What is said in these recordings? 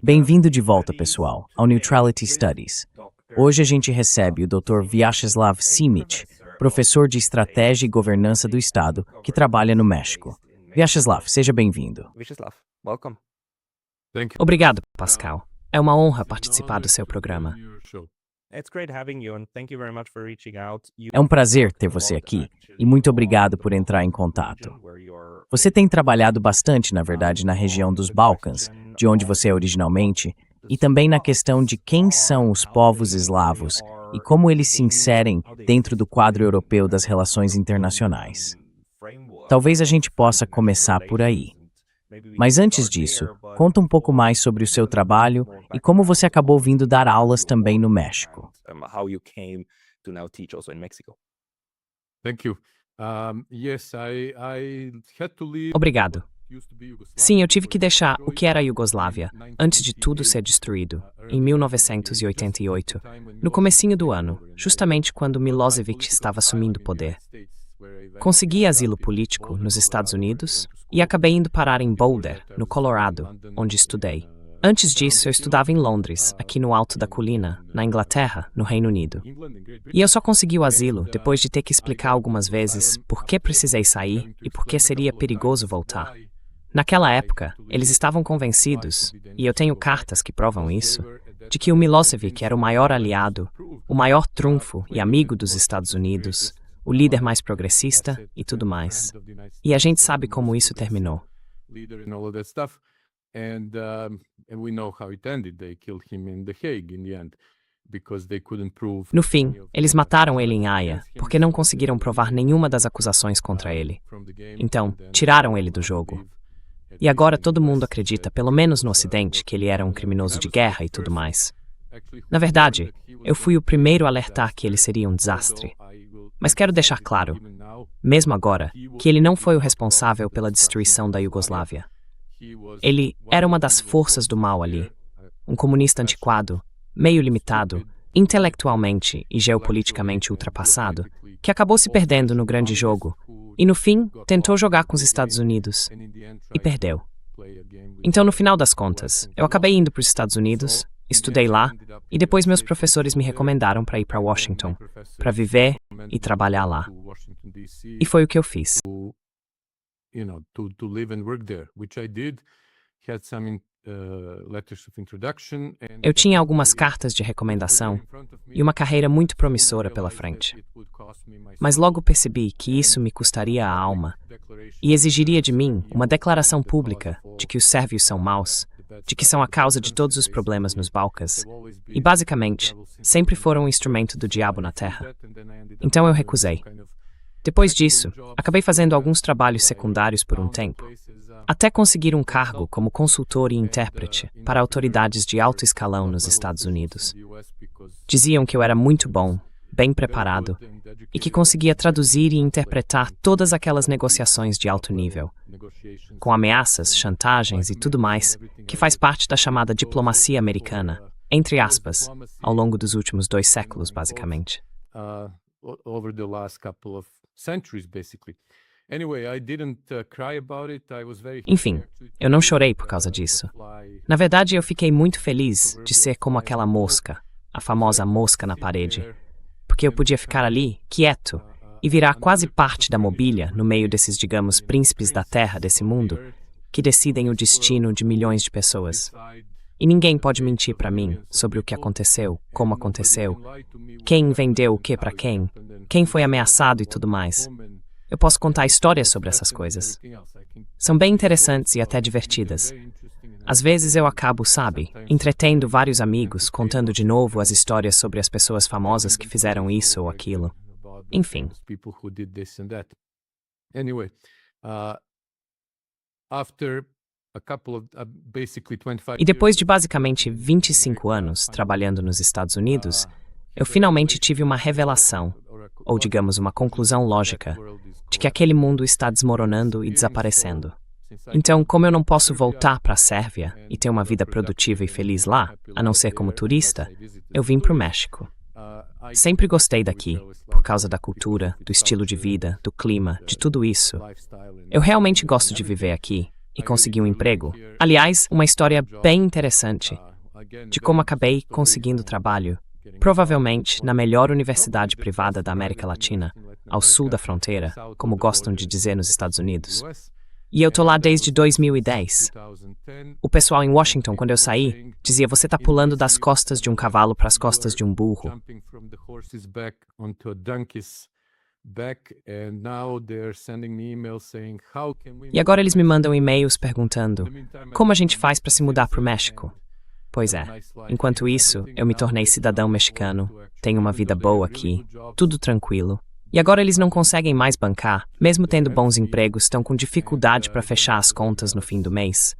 Bem-vindo de volta, pessoal, ao Neutrality Studies. Hoje a gente recebe o Dr. Vyacheslav Simic, professor de Estratégia e Governança do Estado, que trabalha no México. Vyacheslav, seja bem-vindo. Obrigado, Pascal. É uma honra participar do seu programa. É um prazer ter você aqui e muito obrigado por entrar em contato. Você tem trabalhado bastante, na verdade, na região dos Balcãs, de onde você é originalmente, e também na questão de quem são os povos eslavos e como eles se inserem dentro do quadro europeu das relações internacionais. Talvez a gente possa começar por aí. Mas antes disso, conta um pouco mais sobre o seu trabalho e como você acabou vindo dar aulas também no México. Obrigado. Sim, eu tive que deixar o que era a Iugoslávia, antes de tudo ser destruído, em 1988, no comecinho do ano, justamente quando Milosevic estava assumindo o poder. Consegui asilo político nos Estados Unidos e acabei indo parar em Boulder, no Colorado, onde estudei. Antes disso, eu estudava em Londres, aqui no alto da colina, na Inglaterra, no Reino Unido. E eu só consegui o asilo depois de ter que explicar algumas vezes por que precisei sair e por que seria perigoso voltar. Naquela época, eles estavam convencidos, e eu tenho cartas que provam isso, de que o Milosevic era o maior aliado, o maior trunfo e amigo dos Estados Unidos, o líder mais progressista e tudo mais. E a gente sabe como isso terminou. No fim, eles mataram ele em Haia, porque não conseguiram provar nenhuma das acusações contra ele. Então, tiraram ele do jogo. E agora todo mundo acredita, pelo menos no Ocidente, que ele era um criminoso de guerra e tudo mais. Na verdade, eu fui o primeiro a alertar que ele seria um desastre. Mas quero deixar claro, mesmo agora, que ele não foi o responsável pela destruição da Iugoslávia. Ele era uma das forças do mal ali, um comunista antiquado, meio limitado, intelectualmente e geopoliticamente ultrapassado, que acabou se perdendo no grande jogo e, no fim, tentou jogar com os Estados Unidos e perdeu. Então, no final das contas, eu acabei indo para os Estados Unidos, estudei lá, e depois meus professores me recomendaram para ir para Washington, para viver e trabalhar lá. E foi o que eu fiz. Eu tinha algumas cartas de recomendação e uma carreira muito promissora pela frente. Mas logo percebi que isso me custaria a alma e exigiria de mim uma declaração pública de que os sérvios são maus, de que são a causa de todos os problemas nos Balcãs e, basicamente, sempre foram um instrumento do diabo na Terra. Então eu recusei. Depois disso, acabei fazendo alguns trabalhos secundários por um tempo, até conseguir um cargo como consultor e intérprete para autoridades de alto escalão nos Estados Unidos. Diziam que eu era muito bom, bem preparado, e que conseguia traduzir e interpretar todas aquelas negociações de alto nível, com ameaças, chantagens e tudo mais, que faz parte da chamada diplomacia americana, entre aspas, ao longo dos últimos 2 séculos, basicamente. Enfim, eu não chorei por causa disso. Na verdade, eu fiquei muito feliz de ser como aquela mosca, a famosa mosca na parede, porque eu podia ficar ali, quieto, e virar quase parte da mobília no meio desses, digamos, príncipes da terra desse mundo, que decidem o destino de milhões de pessoas. E ninguém pode mentir para mim sobre o que aconteceu, como aconteceu, quem vendeu o que para quem foi ameaçado e tudo mais. Eu posso contar histórias sobre essas coisas. São bem interessantes e até divertidas. Às vezes eu acabo, sabe, entretendo vários amigos, contando de novo as histórias sobre as pessoas famosas que fizeram isso ou aquilo. Enfim. E depois de basicamente 25 anos trabalhando nos Estados Unidos, eu finalmente tive uma revelação, ou digamos uma conclusão lógica, de que aquele mundo está desmoronando e desaparecendo. Então, como eu não posso voltar para a Sérvia e ter uma vida produtiva e feliz lá, a não ser como turista, eu vim para o México. Sempre gostei daqui, por causa da cultura, do estilo de vida, do clima, de tudo isso. Eu realmente gosto de viver aqui, e consegui um emprego. Aliás, uma história bem interessante de como acabei conseguindo trabalho, provavelmente na melhor universidade privada da América Latina, ao sul da fronteira, como gostam de dizer nos Estados Unidos. E eu tô lá desde 2010. O pessoal em Washington, quando eu saí, dizia: você tá pulando das costas de um cavalo para as costas de um burro. E agora eles me mandam e-mails perguntando: como a gente faz para se mudar para o México? Pois é, enquanto isso, eu me tornei cidadão mexicano, tenho uma vida boa aqui, tudo tranquilo. E agora eles não conseguem mais bancar, mesmo tendo bons empregos, estão com dificuldade para fechar as contas no fim do mês.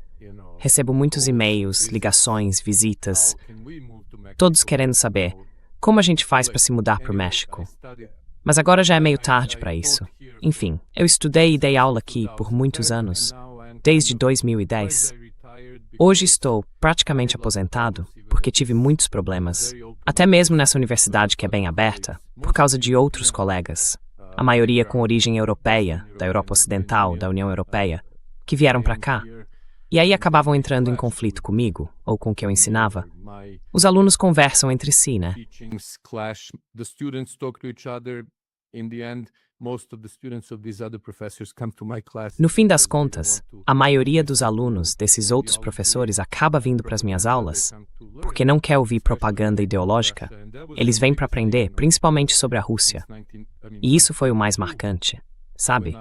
Recebo muitos e-mails, ligações, visitas, todos querendo saber como a gente faz para se mudar para o México. Mas agora já é meio tarde para isso. Enfim, eu estudei e dei aula aqui por muitos anos, desde 2010. Hoje estou praticamente aposentado, porque tive muitos problemas, até mesmo nessa universidade que é bem aberta, por causa de outros colegas, a maioria com origem europeia, da Europa Ocidental, da União Europeia, que vieram para cá, e aí acabavam entrando em conflito comigo, ou com o que eu ensinava. Os alunos conversam entre si, né? No fim das contas, a maioria dos alunos desses outros professores acaba vindo para as minhas aulas porque não quer ouvir propaganda ideológica. Eles vêm para aprender, principalmente sobre a Rússia. E isso foi o mais marcante, sabe?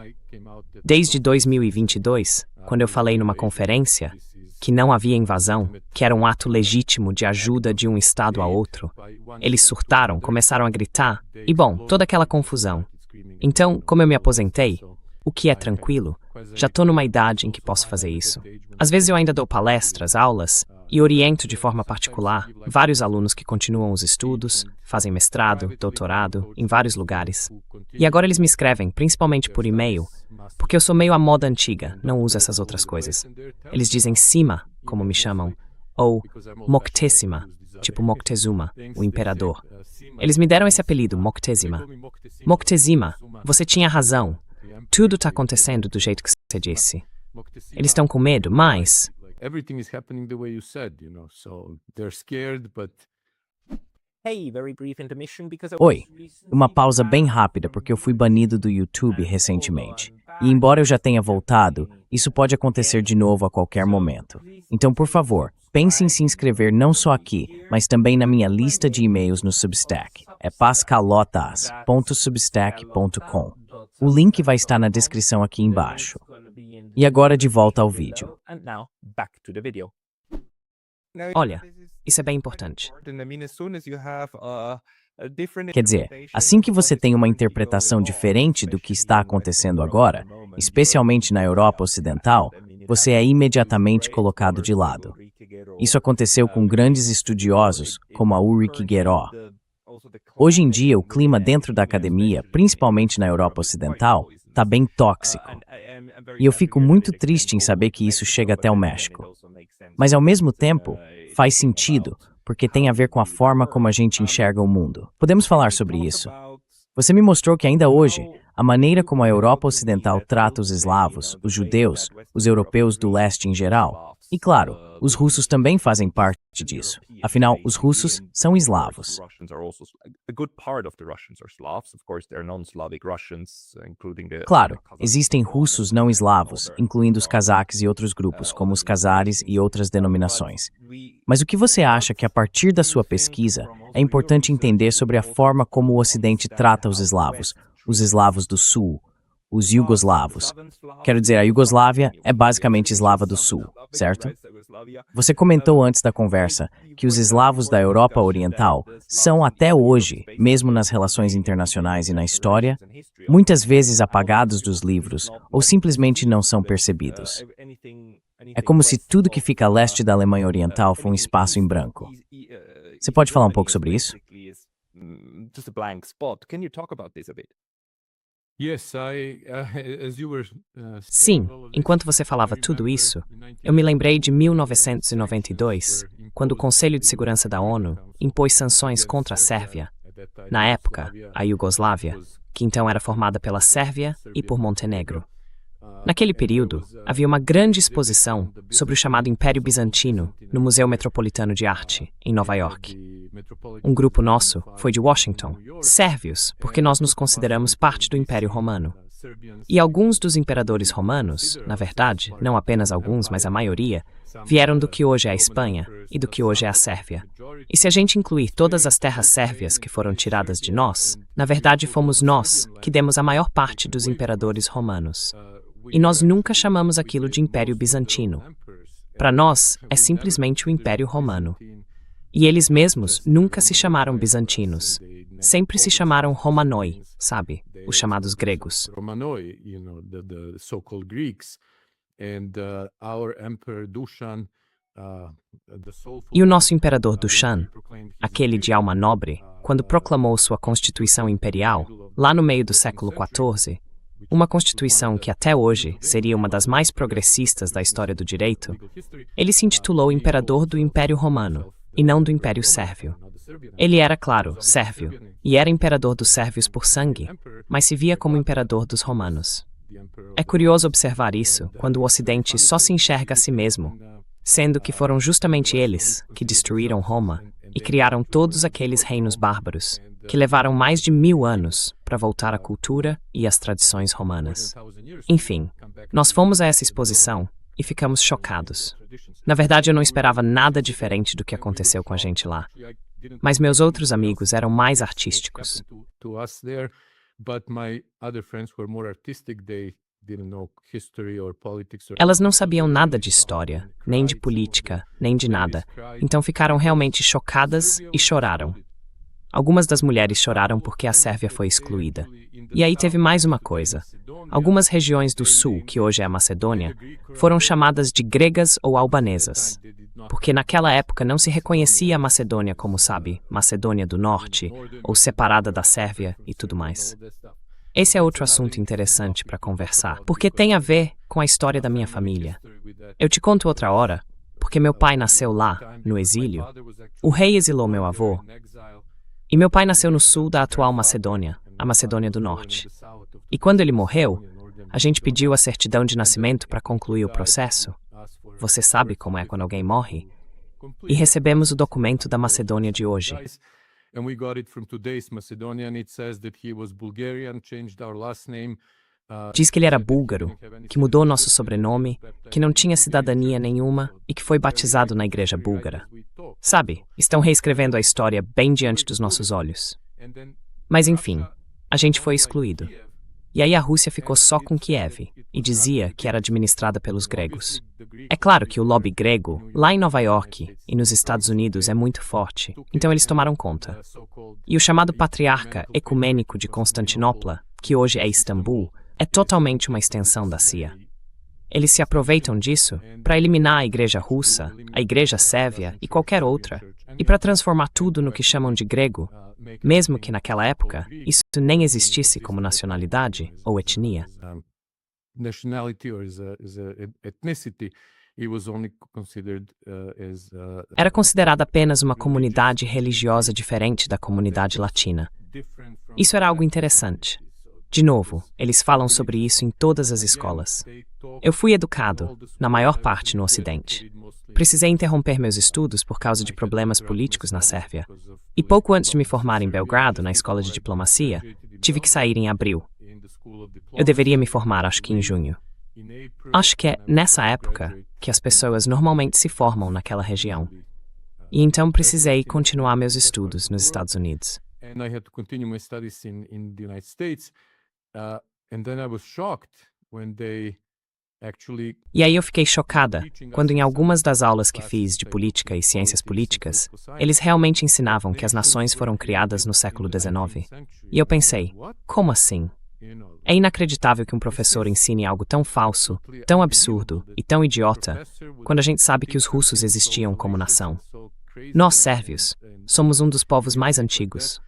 Desde 2022, quando eu falei numa conferência que não havia invasão, que era um ato legítimo de ajuda de um estado a outro, eles surtaram, começaram a gritar, e bom, toda aquela confusão. Então, como eu me aposentei, o que é tranquilo, já estou numa idade em que posso fazer isso. Às vezes eu ainda dou palestras, aulas, e oriento de forma particular vários alunos que continuam os estudos, fazem mestrado, doutorado, em vários lugares. E agora eles me escrevem, principalmente por e-mail, porque eu sou meio à moda antiga, não uso essas outras coisas. Eles dizem Sima, como me chamam, ou Moctezuma, tipo Moctezuma, o imperador. Eles me deram esse apelido, Moctezuma. Moctezuma, você tinha razão. Tudo está acontecendo do jeito que você disse. Eles estão com medo, mas... Oi, uma pausa bem rápida porque eu fui banido do YouTube recentemente. E embora eu já tenha voltado, isso pode acontecer de novo a qualquer momento. Então, por favor, pense em se inscrever não só aqui, mas também na minha lista de e-mails no Substack. É pascalotas.substack.com. O link vai estar na descrição aqui embaixo. E agora de volta ao vídeo. Olha, isso é bem importante. Quer dizer, assim que você tem uma interpretação diferente do que está acontecendo agora, especialmente na Europa Ocidental, você é imediatamente colocado de lado. Isso aconteceu com grandes estudiosos, como a Ulrike Gueró. Hoje em dia, o clima dentro da academia, principalmente na Europa Ocidental, está bem tóxico. E eu fico muito triste em saber que isso chega até o México. Mas, ao mesmo tempo, faz sentido, porque tem a ver com a forma como a gente enxerga o mundo. Podemos falar sobre isso. Você me mostrou que ainda hoje, a maneira como a Europa Ocidental trata os eslavos, os judeus, os europeus do leste em geral, e claro, os russos também fazem parte disso. Afinal, os russos são eslavos. Claro, existem russos não eslavos, incluindo os cazaques e outros grupos, como os cazares e outras denominações. Mas o que você acha que, a partir da sua pesquisa, é importante entender sobre a forma como o Ocidente trata os eslavos do Sul, os iugoslavos? Quero dizer, a Iugoslávia é basicamente eslava do Sul, certo? Você comentou antes da conversa que os eslavos da Europa Oriental são até hoje, mesmo nas relações internacionais e na história, muitas vezes apagados dos livros ou simplesmente não são percebidos. É como se tudo que fica a leste da Alemanha Oriental for um espaço em branco. Você pode falar um pouco sobre isso? Sim, enquanto você falava tudo isso, eu me lembrei de 1992, quando o Conselho de Segurança da ONU impôs sanções contra a Sérvia, na época, a Iugoslávia, que então era formada pela Sérvia e por Montenegro. Naquele período, havia uma grande exposição sobre o chamado Império Bizantino no Museu Metropolitano de Arte, em Nova York. Um grupo nosso foi de Washington, sérvios, porque nós nos consideramos parte do Império Romano. E alguns dos imperadores romanos, na verdade, não apenas alguns, mas a maioria, vieram do que hoje é a Espanha e do que hoje é a Sérvia. E se a gente incluir todas as terras sérvias que foram tiradas de nós, na verdade fomos nós que demos a maior parte dos imperadores romanos. E nós nunca chamamos aquilo de Império Bizantino. Para nós, é simplesmente o Império Romano. E eles mesmos nunca se chamaram bizantinos. Sempre se chamaram Romanoi, sabe? Os chamados gregos. Romanoi, the so-called Greeks, and our emperor Dushan, E o nosso imperador Dushan, aquele de alma nobre, quando proclamou sua Constituição Imperial, lá no meio do século XIV, uma Constituição que até hoje seria uma das mais progressistas da história do direito, ele se intitulou Imperador do Império Romano, e não do Império Sérvio. Ele era, claro, sérvio, e era imperador dos sérvios por sangue, mas se via como imperador dos romanos. É curioso observar isso quando o Ocidente só se enxerga a si mesmo, sendo que foram justamente eles que destruíram Roma e criaram todos aqueles reinos bárbaros, que levaram mais de 1000 anos para voltar à cultura e às tradições romanas. Enfim, nós fomos a essa exposição e ficamos chocados. Na verdade, eu não esperava nada diferente do que aconteceu com a gente lá. Mas meus outros amigos eram mais artísticos. Elas não sabiam nada de história, nem de política, nem de nada. Então ficaram realmente chocadas e choraram. Algumas das mulheres choraram porque a Sérvia foi excluída. E aí teve mais uma coisa. Algumas regiões do sul, que hoje é a Macedônia, foram chamadas de gregas ou albanesas. Porque naquela época não se reconhecia a Macedônia como, sabe, Macedônia do Norte, ou separada da Sérvia e tudo mais. Esse é outro assunto interessante para conversar, porque tem a ver com a história da minha família. Eu te conto outra hora, porque meu pai nasceu lá, no exílio. O rei exilou meu avô, e meu pai nasceu no sul da atual Macedônia, a Macedônia do Norte. E quando ele morreu, a gente pediu a certidão de nascimento para concluir o processo. Você sabe como é quando alguém morre? E recebemos o documento da Macedônia de hoje. Diz que ele era búlgaro, que mudou nosso sobrenome, que não tinha cidadania nenhuma e que foi batizado na igreja búlgara. Sabe, estão reescrevendo a história bem diante dos nossos olhos. Mas enfim, a gente foi excluído. E aí a Rússia ficou só com Kiev e dizia que era administrada pelos gregos. É claro que o lobby grego, lá em Nova York e nos Estados Unidos, é muito forte, então eles tomaram conta. E o chamado Patriarca Ecumênico de Constantinopla, que hoje é Istambul, é totalmente uma extensão da CIA. Eles se aproveitam disso para eliminar a igreja russa, a igreja sérvia e qualquer outra, e para transformar tudo no que chamam de grego, mesmo que naquela época isso nem existisse como nacionalidade ou etnia. Era considerada apenas uma comunidade religiosa diferente da comunidade latina. Isso era algo interessante. De novo, eles falam sobre isso em todas as escolas. Eu fui educado, na maior parte, no Ocidente. Precisei interromper meus estudos por causa de problemas políticos na Sérvia. E pouco antes de me formar em Belgrado, na escola de diplomacia, tive que sair em abril. Eu deveria me formar, acho que em junho. Acho que é nessa época que as pessoas normalmente se formam naquela região. E então precisei continuar meus estudos nos Estados Unidos. E aí eu fiquei chocada quando em algumas das aulas que fiz de política e ciências políticas, eles realmente ensinavam que as nações foram criadas no século XIX. E eu pensei, como assim? É inacreditável que um professor ensine algo tão falso, tão absurdo e tão idiota, quando a gente sabe que os russos existiam como nação. Nós, sérvios, somos um dos povos mais antigos.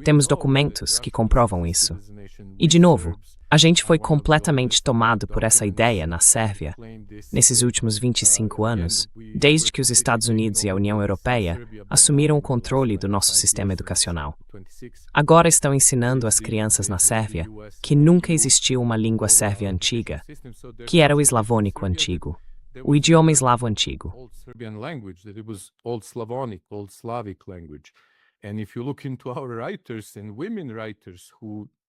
Temos documentos que comprovam isso. E, de novo, A gente foi completamente tomado por essa ideia na Sérvia nesses últimos 25 anos, desde que os Estados Unidos e a União Europeia assumiram o controle do nosso sistema educacional. Agora estão ensinando às crianças na Sérvia que nunca existiu uma língua sérvia antiga, que era o eslavônico antigo, o idioma eslavo antigo.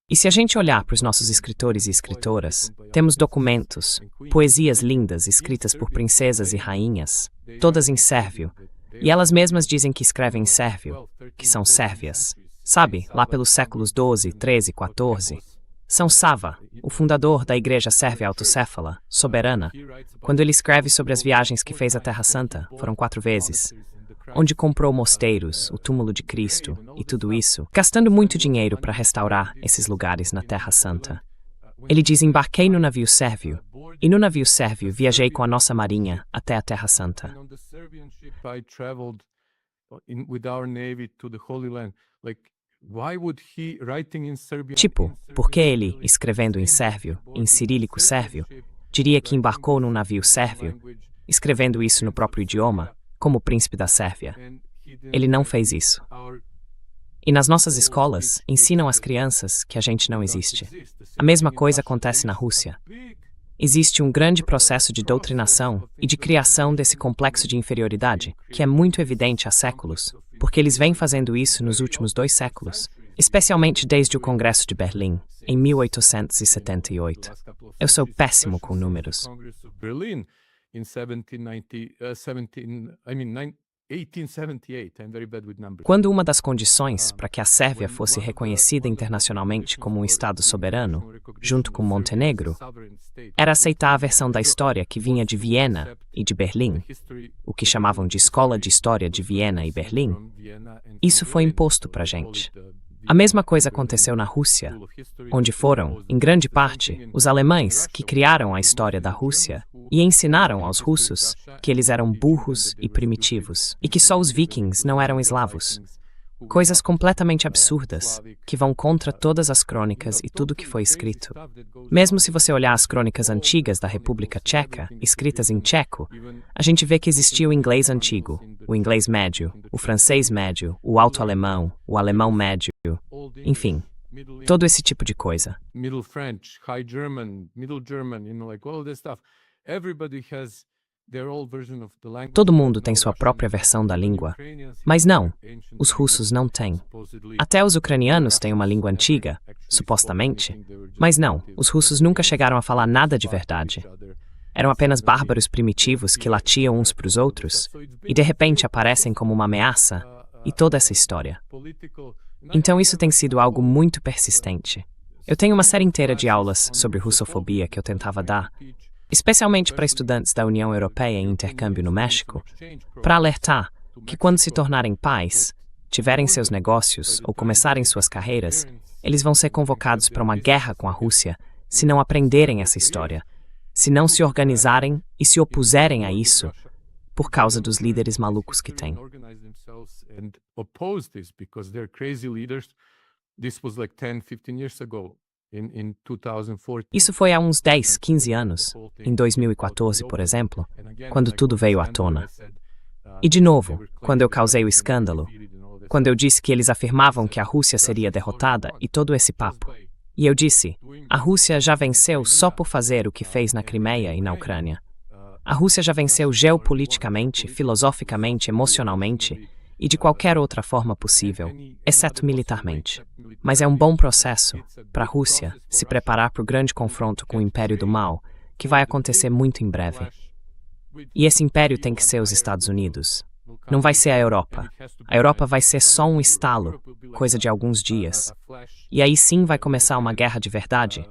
E se a gente olhar para os nossos escritores e escritoras, temos documentos, poesias lindas escritas por princesas e rainhas, todas em sérvio, e elas mesmas dizem que escrevem em sérvio, que são sérvias. Sabe, lá pelos séculos XII, XIII, XIV. São Sava, o fundador da Igreja Sérvia Autocéfala, soberana, quando ele escreve sobre as viagens que fez à Terra Santa, foram 4 vezes, onde comprou mosteiros, o túmulo de Cristo e tudo isso, gastando muito dinheiro para restaurar esses lugares na Terra Santa. Ele diz: embarquei no navio sérvio, e no navio sérvio viajei com a nossa marinha até a Terra Santa. Tipo, por que ele, escrevendo em sérvio, em cirílico sérvio, diria que embarcou num navio sérvio, escrevendo isso no próprio idioma, como príncipe da Sérvia? Ele não fez isso. E nas nossas escolas, ensinam às crianças que a gente não existe. A mesma coisa acontece na Rússia. Existe um grande processo de doutrinação e de criação desse complexo de inferioridade, que é muito evidente há séculos, porque eles vêm fazendo isso nos últimos 2 séculos, especialmente desde o Congresso de Berlim, em 1878. Eu sou péssimo com números. Quando uma das condições para que a Sérvia fosse reconhecida internacionalmente como um Estado soberano, junto com Montenegro, era aceitar a versão da história que vinha de Viena e de Berlim, o que chamavam de Escola de História de Viena e Berlim, isso foi imposto para a gente. A mesma coisa aconteceu na Rússia, onde foram, em grande parte, os alemães que criaram a história da Rússia e ensinaram aos russos que eles eram burros e primitivos, e que só os vikings não eram eslavos. Coisas completamente absurdas, que vão contra todas as crônicas e tudo que foi escrito. Mesmo se você olhar as crônicas antigas da República Tcheca, escritas em tcheco, a gente vê que existia o inglês antigo, o inglês médio, o francês médio, o alto-alemão, o alemão médio, enfim, todo esse tipo de coisa. Middle French, High German, Middle German, like all this stuff. Everybody has their own version of the language. Todo mundo tem sua própria versão da língua, mas não, os russos não têm. Até os ucranianos têm uma língua antiga, supostamente, mas não, os russos nunca chegaram a falar nada de verdade. Eram apenas bárbaros primitivos que latiam uns para os outros, e de repente aparecem como uma ameaça, e toda essa história. Então isso tem sido algo muito persistente. Eu tenho uma série inteira de aulas sobre russofobia que eu tentava dar, especialmente para estudantes da União Europeia em intercâmbio no México, para alertar que quando se tornarem pais, tiverem seus negócios ou começarem suas carreiras, eles vão ser convocados para uma guerra com a Rússia se não aprenderem essa história, se não se organizarem e se opuserem a isso, por causa dos líderes malucos que têm. Isso foi há uns 10, 15 anos, em 2014, por exemplo, quando tudo veio à tona. E de novo, quando eu causei o escândalo, quando eu disse que eles afirmavam que a Rússia seria derrotada e todo esse papo. E eu disse, a Rússia já venceu só por fazer o que fez na Crimeia e na Ucrânia. A Rússia já venceu geopoliticamente, filosoficamente, emocionalmente e de qualquer outra forma possível, exceto militarmente. Mas é um bom processo para a Rússia se preparar para o grande confronto com o Império do Mal, que vai acontecer muito em breve. E esse império tem que ser os Estados Unidos. Não vai ser a Europa. A Europa vai ser só um estalo, coisa de alguns dias. E aí sim vai começar uma guerra de verdade,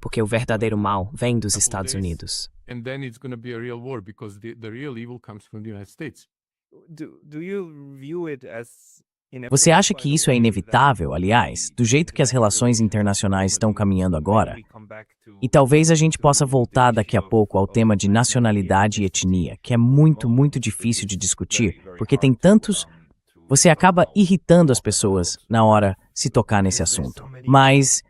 porque o verdadeiro mal vem dos Estados Unidos. Você acha que isso é inevitável, aliás, do jeito que as relações internacionais estão caminhando agora? E talvez a gente possa voltar daqui a pouco ao tema de nacionalidade e etnia, que é muito, muito difícil de discutir, porque tem tantos... Você acaba irritando as pessoas na hora se tocar nesse assunto. Mas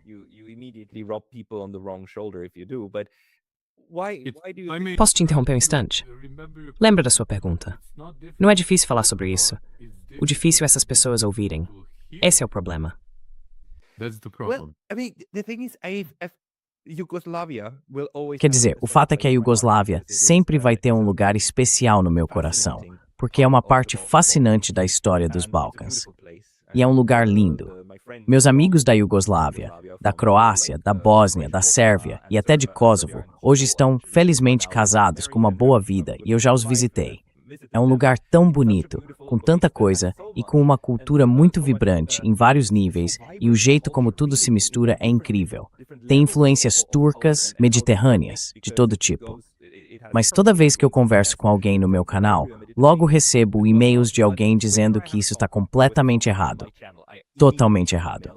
Posso te interromper um instante? Lembra da sua pergunta. Não é difícil falar sobre isso. O difícil é essas pessoas ouvirem. Esse é o problema. Quer dizer, o fato é que a Iugoslávia sempre vai ter um lugar especial no meu coração, porque é uma parte fascinante da história dos Balcãs. E é um lugar lindo. Meus amigos da Iugoslávia, da Croácia, da Bósnia, da Sérvia e até de Kosovo, hoje estão felizmente casados com uma boa vida e eu já os visitei. É um lugar tão bonito, com tanta coisa e com uma cultura muito vibrante em vários níveis e o jeito como tudo se mistura é incrível. Tem influências turcas, mediterrâneas, de todo tipo. Mas toda vez que eu converso com alguém no meu canal, logo recebo e-mails de alguém dizendo que isso está completamente errado. Totalmente errado.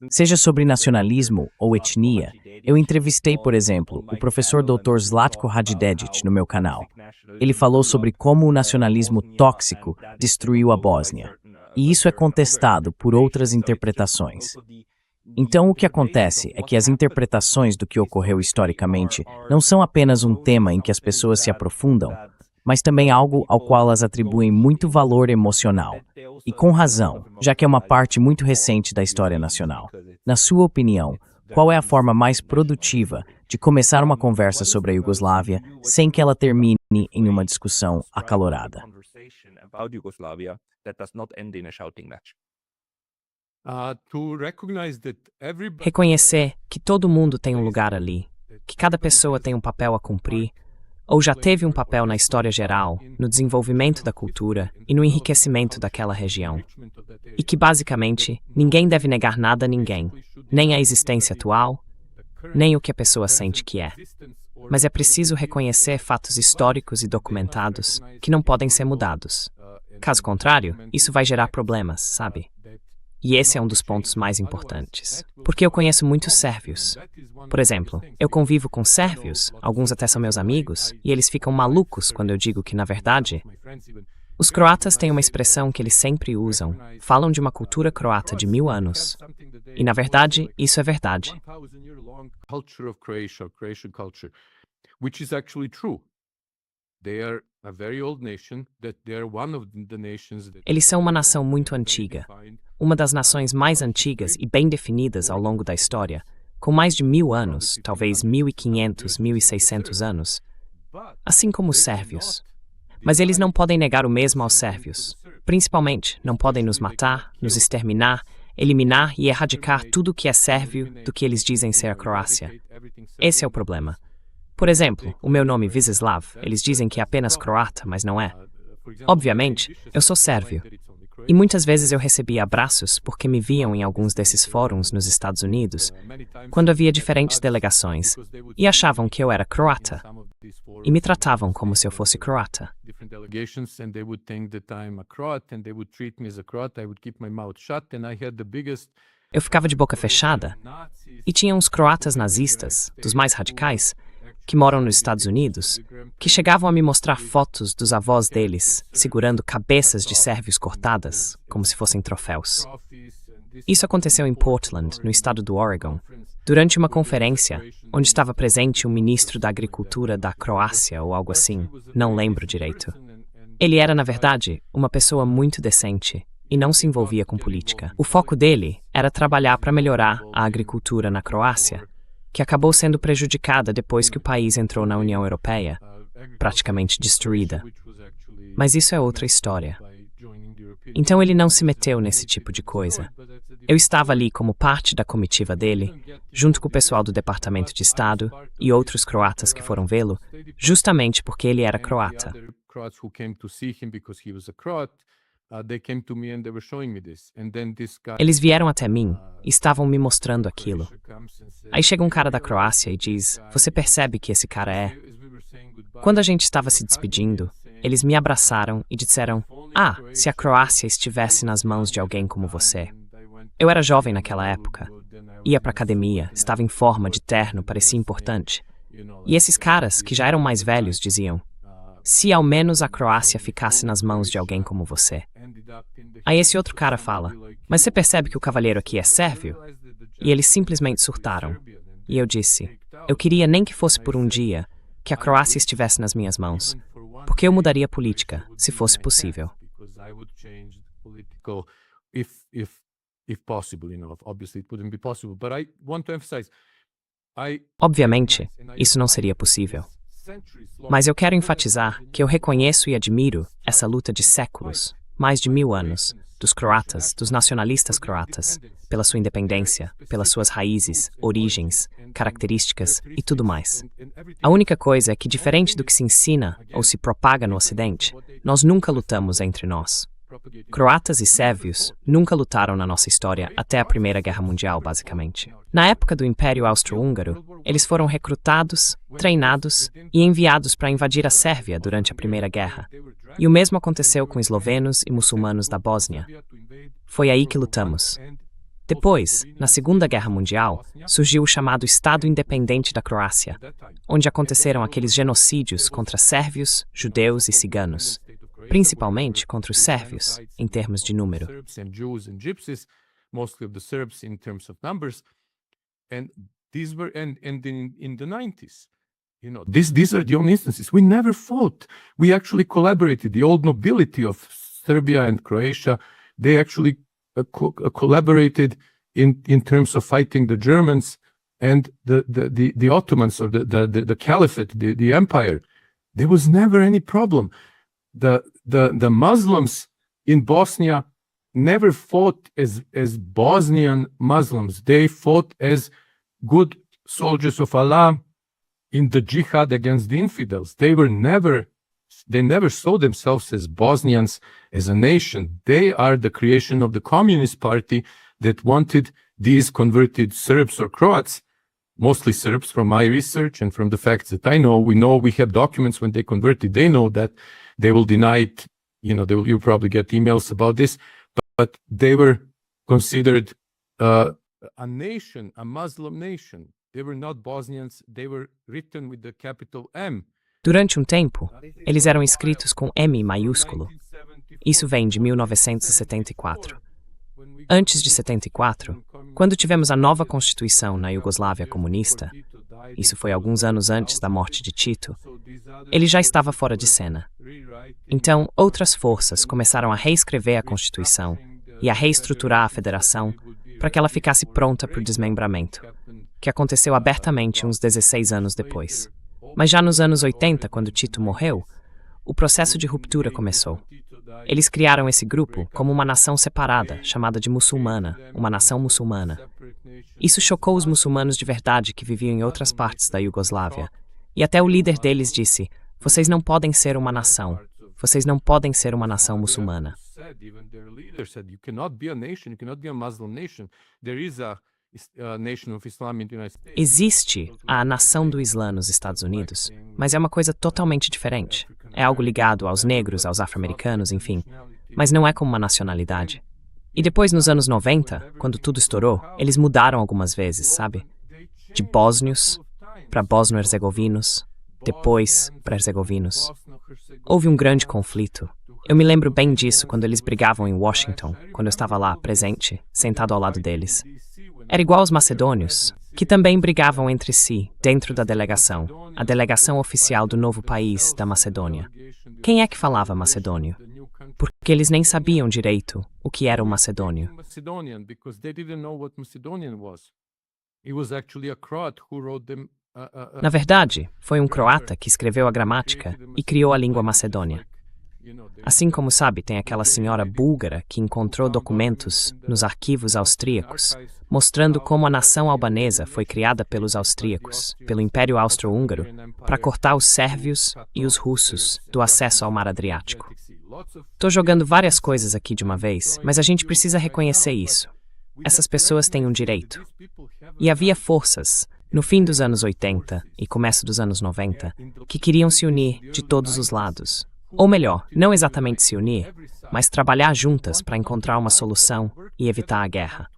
Seja sobre nacionalismo ou etnia, eu entrevistei, por exemplo, o professor Dr. Zlatko Hadžidečić no meu canal. Ele falou sobre como o nacionalismo tóxico destruiu a Bósnia. E isso é contestado por outras interpretações. Então, o que acontece é que as interpretações do que ocorreu historicamente não são apenas um tema em que as pessoas se aprofundam, mas também algo ao qual elas atribuem muito valor emocional. E com razão, já que é uma parte muito recente da história nacional. Na sua opinião, qual é a forma mais produtiva de começar uma conversa sobre a Iugoslávia sem que ela termine em uma discussão acalorada? Reconhecer que todo mundo tem um lugar ali, que cada pessoa tem um papel a cumprir, ou já teve um papel na história geral, no desenvolvimento da cultura e no enriquecimento daquela região. E que, basicamente, ninguém deve negar nada a ninguém, nem a existência atual, nem o que a pessoa sente que é. Mas é preciso reconhecer fatos históricos e documentados que não podem ser mudados. Caso contrário, isso vai gerar problemas, sabe? E esse é um dos pontos mais importantes. Porque eu conheço muitos sérvios. Por exemplo, eu convivo com sérvios, alguns até são meus amigos, e eles ficam malucos quando eu digo que, na verdade, os croatas têm uma expressão que eles sempre usam. Falam de uma cultura croata de 1000 anos. E, na verdade, isso é verdade. Eles são uma nação muito antiga, uma das nações mais antigas e bem definidas ao longo da história, com mais de 1000 anos, talvez 1500, 1600 anos, assim como os sérvios. Mas eles não podem negar o mesmo aos sérvios. Principalmente, não podem nos matar, nos exterminar, eliminar e erradicar tudo o que é sérvio do que eles dizem ser a Croácia. Esse é o problema. Por exemplo, o meu nome Visislav, eles dizem que é apenas croata, mas não é. Obviamente, eu sou sérvio. E muitas vezes eu recebia abraços porque me viam em alguns desses fóruns nos Estados Unidos, quando havia diferentes delegações, e achavam que eu era croata. E me tratavam como se eu fosse croata. Eu ficava de boca fechada. E tinha uns croatas nazistas, dos mais radicais, que moram nos Estados Unidos, que chegavam a me mostrar fotos dos avós deles, segurando cabeças de sérvios cortadas, como se fossem troféus. Isso aconteceu em Portland, no estado do Oregon, durante uma conferência onde estava presente um ministro da Agricultura da Croácia ou algo assim, não lembro direito. Ele era, na verdade, uma pessoa muito decente e não se envolvia com política. O foco dele era trabalhar para melhorar a agricultura na Croácia, que acabou sendo prejudicada depois que o país entrou na União Europeia, praticamente destruída. Mas isso é outra história. Então ele não se meteu nesse tipo de coisa. Eu estava ali como parte da comitiva dele, junto com o pessoal do Departamento de Estado e outros croatas que foram vê-lo, justamente porque ele era croata. Eles vieram até mim e estavam me mostrando aquilo. Aí chega um cara da Croácia e diz, você percebe que esse cara é? Quando a gente estava se despedindo, eles me abraçaram e disseram, se a Croácia estivesse nas mãos de alguém como você. Eu era jovem naquela época, ia pra academia, estava em forma, de terno, parecia importante. E esses caras, que já eram mais velhos, diziam, se ao menos a Croácia ficasse nas mãos de alguém como você. Aí esse outro cara fala, mas você percebe que o cavalheiro aqui é sérvio? E eles simplesmente surtaram. E eu disse, eu queria nem que fosse por um dia, que a Croácia estivesse nas minhas mãos, porque eu mudaria a política, se fosse possível. Obviamente, isso não seria possível. Mas eu quero enfatizar que eu reconheço e admiro essa luta de séculos, mais de 1000 anos, dos croatas, dos nacionalistas croatas, pela sua independência, pelas suas raízes, origens, características e tudo mais. A única coisa é que, diferente do que se ensina ou se propaga no Ocidente, nós nunca lutamos entre nós. Croatas e sérvios nunca lutaram na nossa história até a Primeira Guerra Mundial, basicamente. Na época do Império Austro-Húngaro, eles foram recrutados, treinados e enviados para invadir a Sérvia durante a Primeira Guerra. E o mesmo aconteceu com eslovenos e muçulmanos da Bósnia. Foi aí que lutamos. Depois, na Segunda Guerra Mundial, surgiu o chamado Estado Independente da Croácia, onde aconteceram aqueles genocídios contra sérvios, judeus e ciganos, principalmente contra os sérvios, em termos de número. These are the only instances. We never fought. We actually collaborated. The old nobility of Serbia and Croatia, they actually collaborated in terms of fighting the Germans and the Ottomans, or the Caliphate, the empire. There was never any problem. The Muslims in Bosnia never fought as Bosnian Muslims. They fought as good soldiers of Allah in the jihad against the infidels. They never saw themselves as Bosnians, as a nation. They are the creation of the Communist Party that wanted these converted Serbs or Croats, mostly Serbs from my research and from the facts that I know. We have documents when they converted. They know that they will deny it. You'll probably get emails about this, but they were considered a nation, a Muslim nation. They were not Bosnians. They were written with the capital M. Durante um tempo, eles eram escritos com M maiúsculo. Isso vem de 1974. Antes de 74, quando tivemos a nova Constituição na Iugoslávia comunista, isso foi alguns anos antes da morte de Tito, ele já estava fora de cena. Então, outras forças começaram a reescrever a Constituição e a reestruturar a federação para que ela ficasse pronta para o desmembramento, que aconteceu abertamente uns 16 anos depois. Mas já nos anos 80, quando Tito morreu, o processo de ruptura começou. Eles criaram esse grupo como uma nação separada, chamada de muçulmana, uma nação muçulmana. Isso chocou os muçulmanos de verdade que viviam em outras partes da Iugoslávia. E até o líder deles disse, vocês não podem ser uma nação. Vocês não podem ser uma nação muçulmana. Existe a nação do Islã nos Estados Unidos, mas é uma coisa totalmente diferente. É algo ligado aos negros, aos afro-americanos, enfim, mas não é como uma nacionalidade. E depois, nos anos 90, quando tudo estourou, eles mudaram algumas vezes, sabe? De bósnios para bósnio-herzegovinos, depois para herzegovinos. Houve um grande conflito. Eu me lembro bem disso quando eles brigavam em Washington, quando eu estava lá, presente, sentado ao lado deles. Era igual aos macedônios, que também brigavam entre si, dentro da delegação, a delegação oficial do novo país, da Macedônia. Quem é que falava macedônio? Porque eles nem sabiam direito o que era o macedônio. Na verdade, foi um croata que escreveu a gramática e criou a língua macedônia. Assim como sabe, tem aquela senhora búlgara que encontrou documentos nos arquivos austríacos, mostrando como a nação albanesa foi criada pelos austríacos, pelo Império Austro-Húngaro, para cortar os sérvios e os russos do acesso ao Mar Adriático. Estou jogando várias coisas aqui de uma vez, mas a gente precisa reconhecer isso. Essas pessoas têm um direito. E havia forças, no fim dos anos 80 e começo dos anos 90, que queriam se unir de todos os lados. Ou melhor, não exatamente se unir, mas trabalhar juntas para encontrar uma solução e evitar a guerra.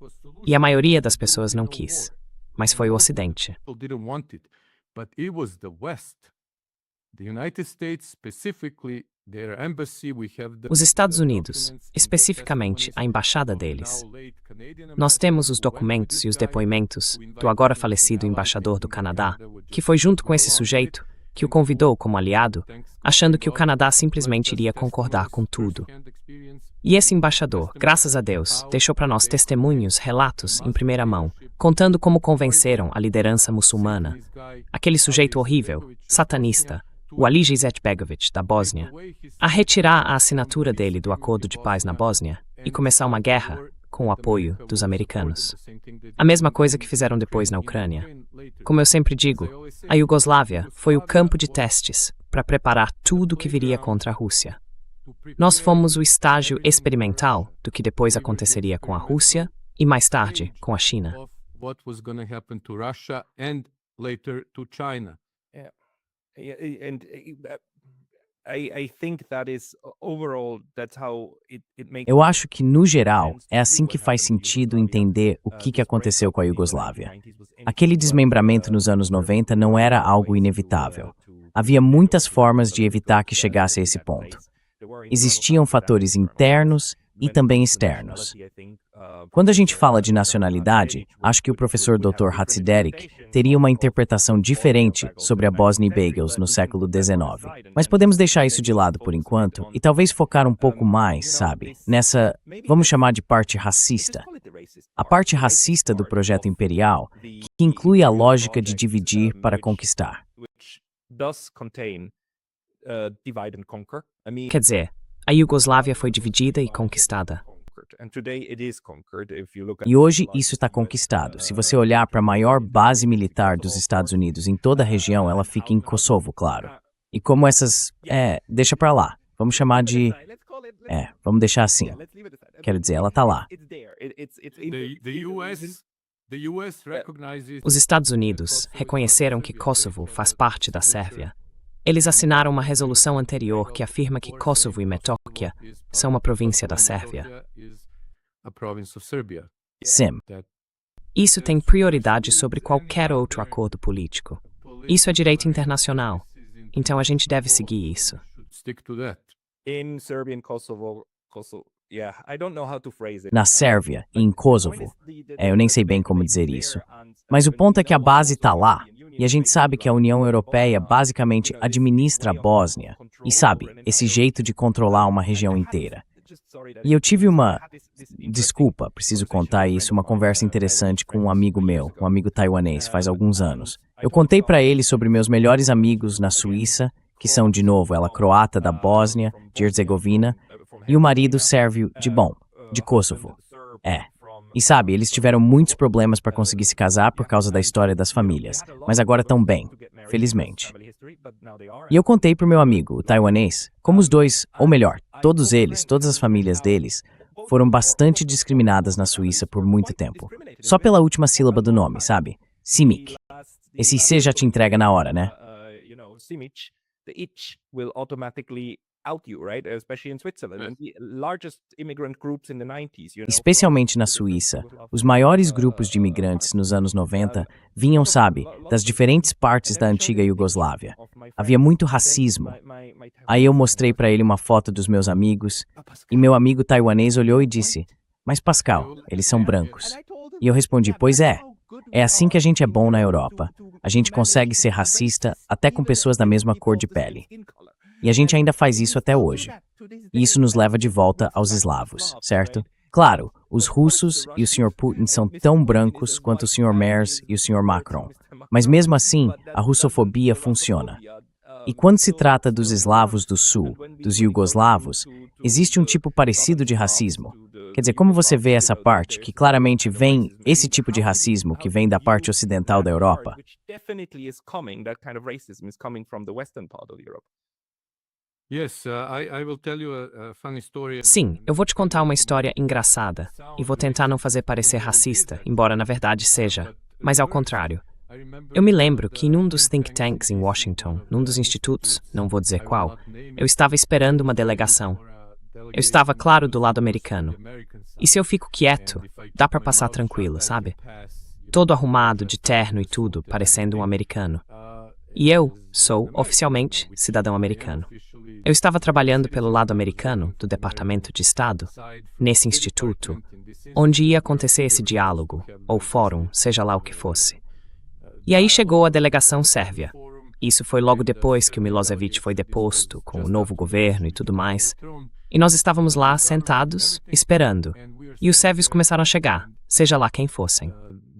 E a maioria das pessoas não quis. Mas foi o Ocidente. Os Estados Unidos, especificamente a embaixada deles. Nós temos os documentos e os depoimentos do agora falecido embaixador do Canadá, que foi junto com esse sujeito que o convidou como aliado, achando que o Canadá simplesmente iria concordar com tudo. E esse embaixador, graças a Deus, deixou para nós testemunhos, relatos em primeira mão, contando como convenceram a liderança muçulmana, aquele sujeito horrível, satanista, o Ali Izetbegovic, da Bósnia, a retirar a assinatura dele do acordo de paz na Bósnia e começar uma guerra com o apoio dos americanos. A mesma coisa que fizeram depois na Ucrânia. Como eu sempre digo, a Iugoslávia foi o campo de testes para preparar tudo o que viria contra a Rússia. Nós fomos o estágio experimental do que depois aconteceria com a Rússia e mais tarde com a China. Eu acho que, no geral, é assim que faz sentido entender o que aconteceu com a Iugoslávia. Aquele desmembramento nos anos 90 não era algo inevitável. Havia muitas formas de evitar que chegasse a esse ponto. Existiam fatores internos e também externos. Quando a gente fala de nacionalidade, acho que o professor Dr. Hatzideric teria uma interpretação diferente sobre a Bosnia e Bagels no século XIX. Mas podemos deixar isso de lado por enquanto e talvez focar um pouco mais, sabe, nessa, vamos chamar de parte racista. A parte racista do projeto imperial, que inclui a lógica de dividir para conquistar. Quer dizer, a Iugoslávia foi dividida e conquistada. E hoje isso está conquistado. Se você olhar para a maior base militar dos Estados Unidos em toda a região, ela fica em Kosovo, claro. E como essas... deixa pra lá. Vamos chamar de... vamos deixar assim. Quero dizer, ela tá lá. Os Estados Unidos reconheceram que Kosovo faz parte da Sérvia. Eles assinaram uma resolução anterior que afirma que Kosovo e Metóquia são uma província da Sérvia. Sim. Isso tem prioridade sobre qualquer outro acordo político. Isso é direito internacional. Então a gente deve seguir isso. Na Sérvia e em Kosovo. Eu nem sei bem como dizer isso. Mas o ponto é que a base está lá. E a gente sabe que a União Europeia basicamente administra a Bósnia. E sabe, esse jeito de controlar uma região inteira. E eu tive desculpa, preciso contar isso, uma conversa interessante com um amigo meu, um amigo taiwanês, faz alguns anos. Eu contei para ele sobre meus melhores amigos na Suíça, que são, de novo, ela croata da Bósnia, de Herzegovina, e o marido sérvio de Kosovo. E sabe, eles tiveram muitos problemas para conseguir se casar por causa da história das famílias, mas agora estão bem, felizmente. E eu contei pro meu amigo, o taiwanês, como os dois, ou melhor, todos eles, todas as famílias deles, foram bastante discriminadas na Suíça por muito tempo. Só pela última sílaba do nome, sabe? Simic. Esse C já te entrega na hora, né? Especialmente na Suíça, os maiores grupos de imigrantes nos anos 90 vinham, sabe, das diferentes partes da antiga Iugoslávia. Havia muito racismo. Aí eu mostrei para ele uma foto dos meus amigos, e meu amigo taiwanês olhou e disse, mas Pascal, eles são brancos. E eu respondi, pois é assim que a gente é bom na Europa. A gente consegue ser racista até com pessoas da mesma cor de pele. E a gente ainda faz isso até hoje. E isso nos leva de volta aos eslavos, certo? Claro, os russos e o Sr. Putin são tão brancos quanto o Sr. Merz e o Sr. Macron. Mas mesmo assim, a russofobia funciona. E quando se trata dos eslavos do sul, dos iugoslavos, existe um tipo parecido de racismo. Quer dizer, como você vê essa parte, que claramente vem, esse tipo de racismo que vem da parte ocidental da Europa? Sim, eu vou te contar uma história engraçada e vou tentar não fazer parecer racista, embora na verdade seja, mas ao contrário. Eu me lembro que em um dos think tanks em Washington, num dos institutos, não vou dizer qual, eu estava esperando uma delegação. Eu estava, claro, do lado americano. E se eu fico quieto, dá pra passar tranquilo, sabe? Todo arrumado, de terno e tudo, parecendo um americano. E eu sou, oficialmente, cidadão americano. Eu estava trabalhando pelo lado americano do Departamento de Estado, nesse instituto, onde ia acontecer esse diálogo, ou fórum, seja lá o que fosse. E aí chegou a delegação sérvia. Isso foi logo depois que o Milosevic foi deposto, com o novo governo e tudo mais. E nós estávamos lá sentados, esperando. E os sérvios começaram a chegar, seja lá quem fossem.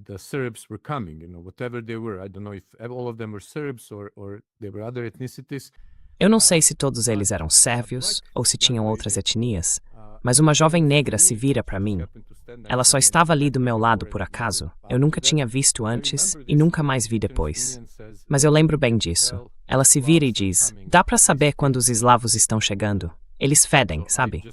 The Serbs were coming, whatever they were. I don't know if all of them were Serbs or they were other ethnicities. Eu não sei se todos eles eram sérvios ou se tinham outras etnias, mas uma jovem negra se vira para mim. Ela só estava ali do meu lado por acaso. Eu nunca tinha visto antes e nunca mais vi depois. Mas eu lembro bem disso. Ela se vira e diz: "Dá para saber quando os eslavos estão chegando. Eles fedem, sabe?"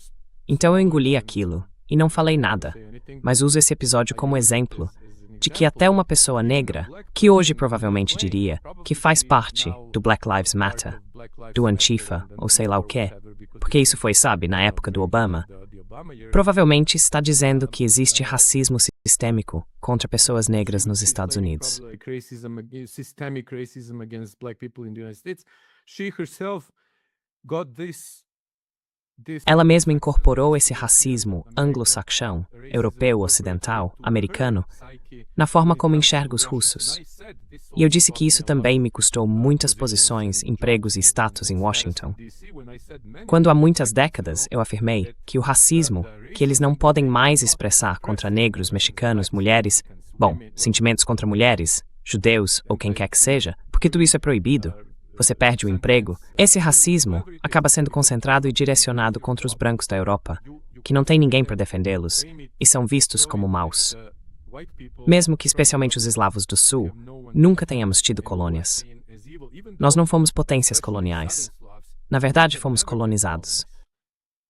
Então eu engoli aquilo e não falei nada, mas uso esse episódio como exemplo de que até uma pessoa negra, que hoje provavelmente diria que faz parte do Black Lives Matter, do Antifa, ou sei lá o quê, porque isso foi, sabe, na época do Obama, provavelmente está dizendo que existe racismo sistêmico contra pessoas negras nos Estados Unidos. Ela mesma incorporou esse racismo anglo-saxão, europeu, ocidental, americano, na forma como enxerga os russos. E eu disse que isso também me custou muitas posições, empregos e status em Washington. Quando há muitas décadas eu afirmei que o racismo, que eles não podem mais expressar contra negros, mexicanos, mulheres, sentimentos contra mulheres, judeus ou quem quer que seja, porque tudo isso é proibido. Você perde o emprego. Esse racismo acaba sendo concentrado e direcionado contra os brancos da Europa, que não tem ninguém para defendê-los e são vistos como maus. Mesmo que especialmente os eslavos do Sul nunca tenhamos tido colônias. Nós não fomos potências coloniais. Na verdade, fomos colonizados.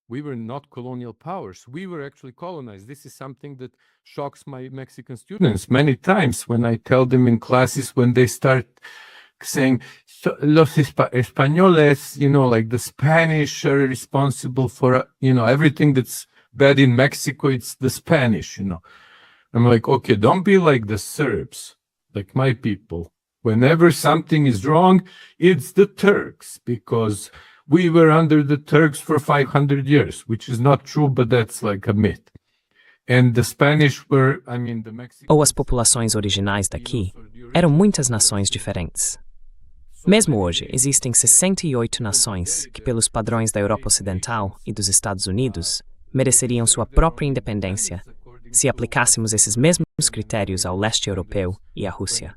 We were not colonial powers. We were actually colonized. This is something that shocks my Mexican students many times when I tell them in classes when they start saying, los españoles, like the Spanish are responsible for, everything that's bad in Mexico, it's the Spanish, I'm like, okay, don't be like the Serbs, like my people. Whenever something is wrong, it's the Turks, because we were under the Turks for 500 years, which is not true, but that's like a myth. And the Spanish were, the Mexican... Ou as populações originais daqui eram muitas nações diferentes. Mesmo hoje, existem 68 nações que, pelos padrões da Europa Ocidental e dos Estados Unidos, mereceriam sua própria independência se aplicássemos esses mesmos critérios ao leste europeu e à Rússia.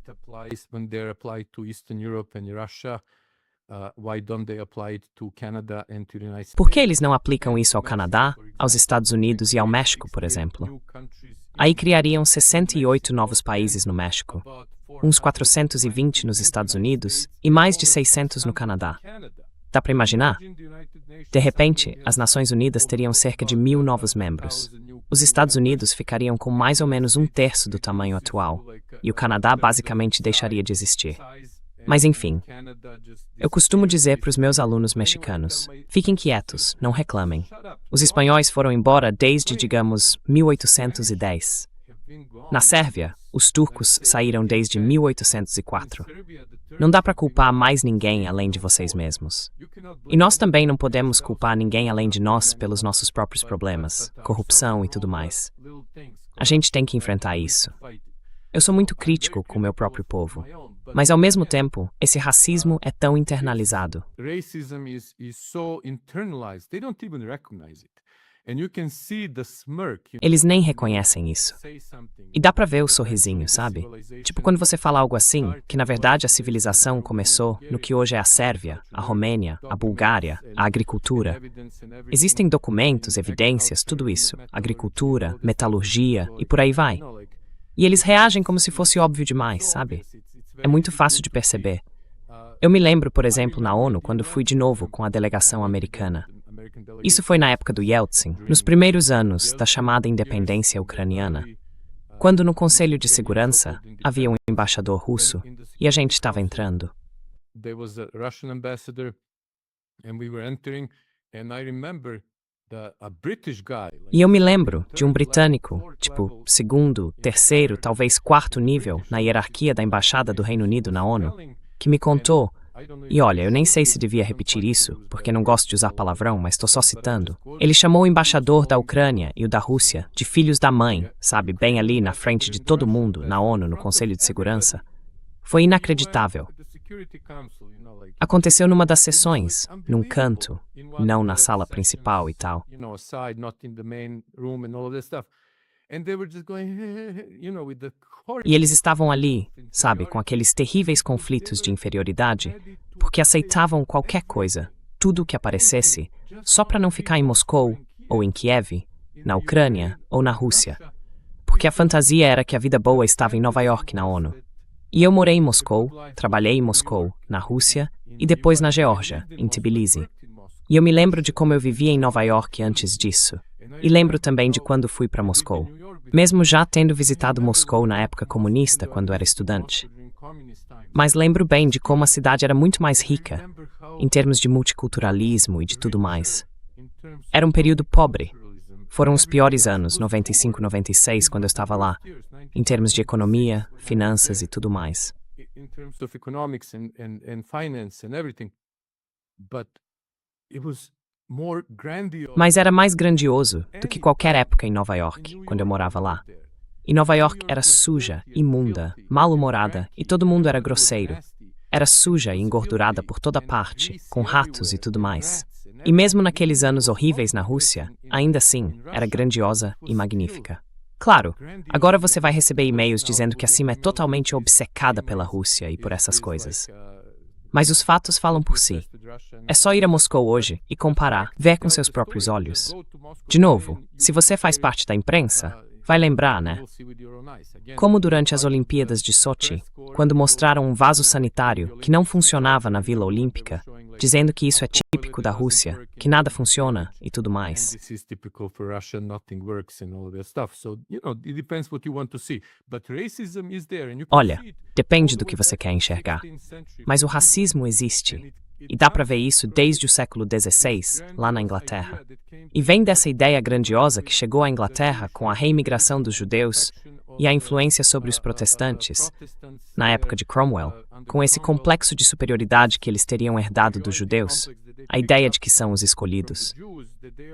Por que eles não aplicam isso ao Canadá, aos Estados Unidos e ao México, por exemplo? Aí criariam 68 novos países no México, uns 420 nos Estados Unidos e mais de 600 no Canadá. Dá para imaginar? De repente, as Nações Unidas teriam cerca de 1.000 novos membros. Os Estados Unidos ficariam com mais ou menos 1/3 do tamanho atual, e o Canadá basicamente deixaria de existir. Mas enfim, eu costumo dizer para os meus alunos mexicanos, fiquem quietos, não reclamem. Os espanhóis foram embora desde, digamos, 1810. Na Sérvia, os turcos saíram desde 1804. Não dá para culpar mais ninguém além de vocês mesmos. E nós também não podemos culpar ninguém além de nós pelos nossos próprios problemas, corrupção e tudo mais. A gente tem que enfrentar isso. Eu sou muito crítico com o meu próprio povo, mas ao mesmo tempo, esse racismo é tão internalizado. Racism is so internalized, they don't even recognize it. And you can see the smirk. Eles nem reconhecem isso. E dá pra ver o sorrisinho, sabe? Tipo quando você fala algo assim, que na verdade a civilização começou no que hoje é a Sérvia, a Romênia, a Bulgária, a agricultura. Existem documentos, evidências, tudo isso. Agricultura, metalurgia e por aí vai. E eles reagem como se fosse óbvio demais, sabe? É muito fácil de perceber. Eu me lembro, por exemplo, na ONU, quando fui de novo com a delegação americana. Isso foi na época do Yeltsin, nos primeiros anos da chamada independência ucraniana, quando no Conselho de Segurança havia um embaixador russo e a gente estava entrando. E eu me lembro de um britânico, tipo, segundo, terceiro, talvez quarto nível na hierarquia da Embaixada do Reino Unido na ONU, que me contou, e olha, eu nem sei se devia repetir isso, porque não gosto de usar palavrão, mas estou só citando. Ele chamou o embaixador da Ucrânia e o da Rússia de filhos da mãe, sabe, bem ali na frente de todo mundo, na ONU, no Conselho de Segurança. Foi inacreditável. Aconteceu numa das sessões, num canto, não na sala principal e tal. E eles estavam ali, sabe, com aqueles terríveis conflitos de inferioridade, porque aceitavam qualquer coisa, tudo o que aparecesse, só para não ficar em Moscou, ou em Kiev, na Ucrânia ou na Rússia. Porque a fantasia era que a vida boa estava em Nova York, na ONU. E eu morei em Moscou, trabalhei em Moscou, na Rússia, e depois na Geórgia, em Tbilisi. E eu me lembro de como eu vivia em Nova York antes disso. E lembro também de quando fui para Moscou. Mesmo já tendo visitado Moscou na época comunista, quando era estudante. Mas lembro bem de como a cidade era muito mais rica, em termos de multiculturalismo e de tudo mais. Era um período pobre. Foram os piores anos, 95, 96, quando eu estava lá, em termos de economia, finanças e tudo mais. Mas era mais grandioso do que qualquer época em Nova York, quando eu morava lá. E Nova York era suja, imunda, mal-humorada e todo mundo era grosseiro. Era suja e engordurada por toda parte, com ratos e tudo mais. E mesmo naqueles anos horríveis na Rússia, ainda assim, era grandiosa e magnífica. Claro, agora você vai receber e-mails dizendo que a cima é totalmente obcecada pela Rússia e por essas coisas. Mas os fatos falam por si. É só ir a Moscou hoje e comparar, ver com seus próprios olhos. De novo, se você faz parte da imprensa, vai lembrar, né? Como durante as Olimpíadas de Sochi, quando mostraram um vaso sanitário que não funcionava na Vila Olímpica, dizendo que isso é típico da Rússia, que nada funciona e tudo mais. Olha, depende do que você quer enxergar. Mas o racismo existe. E dá para ver isso desde o século XVI, lá na Inglaterra. E vem dessa ideia grandiosa que chegou à Inglaterra com a reimigração dos judeus e a influência sobre os protestantes, na época de Cromwell, com esse complexo de superioridade que eles teriam herdado dos judeus, a ideia de que são os escolhidos.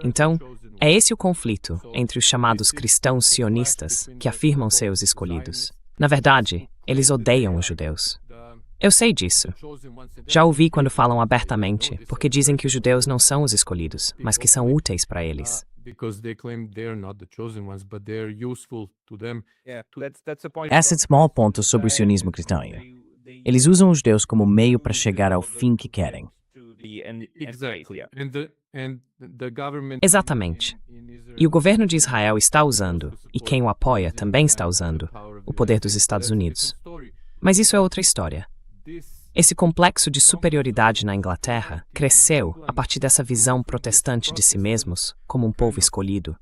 Então, é esse o conflito entre os chamados cristãos sionistas, que afirmam ser os escolhidos. Na verdade, eles odeiam os judeus. Eu sei disso. Já ouvi quando falam abertamente, porque dizem que os judeus não são os escolhidos, mas que são úteis para eles. Esse é o small ponto sobre o sionismo cristão. Eles usam os judeus como meio para chegar ao fim que querem. Exatamente. E o governo de Israel está usando, e quem o apoia também está usando, o poder dos Estados Unidos. Mas isso é outra história. Esse complexo de superioridade na Inglaterra cresceu a partir dessa visão protestante de si mesmos como um povo escolhido.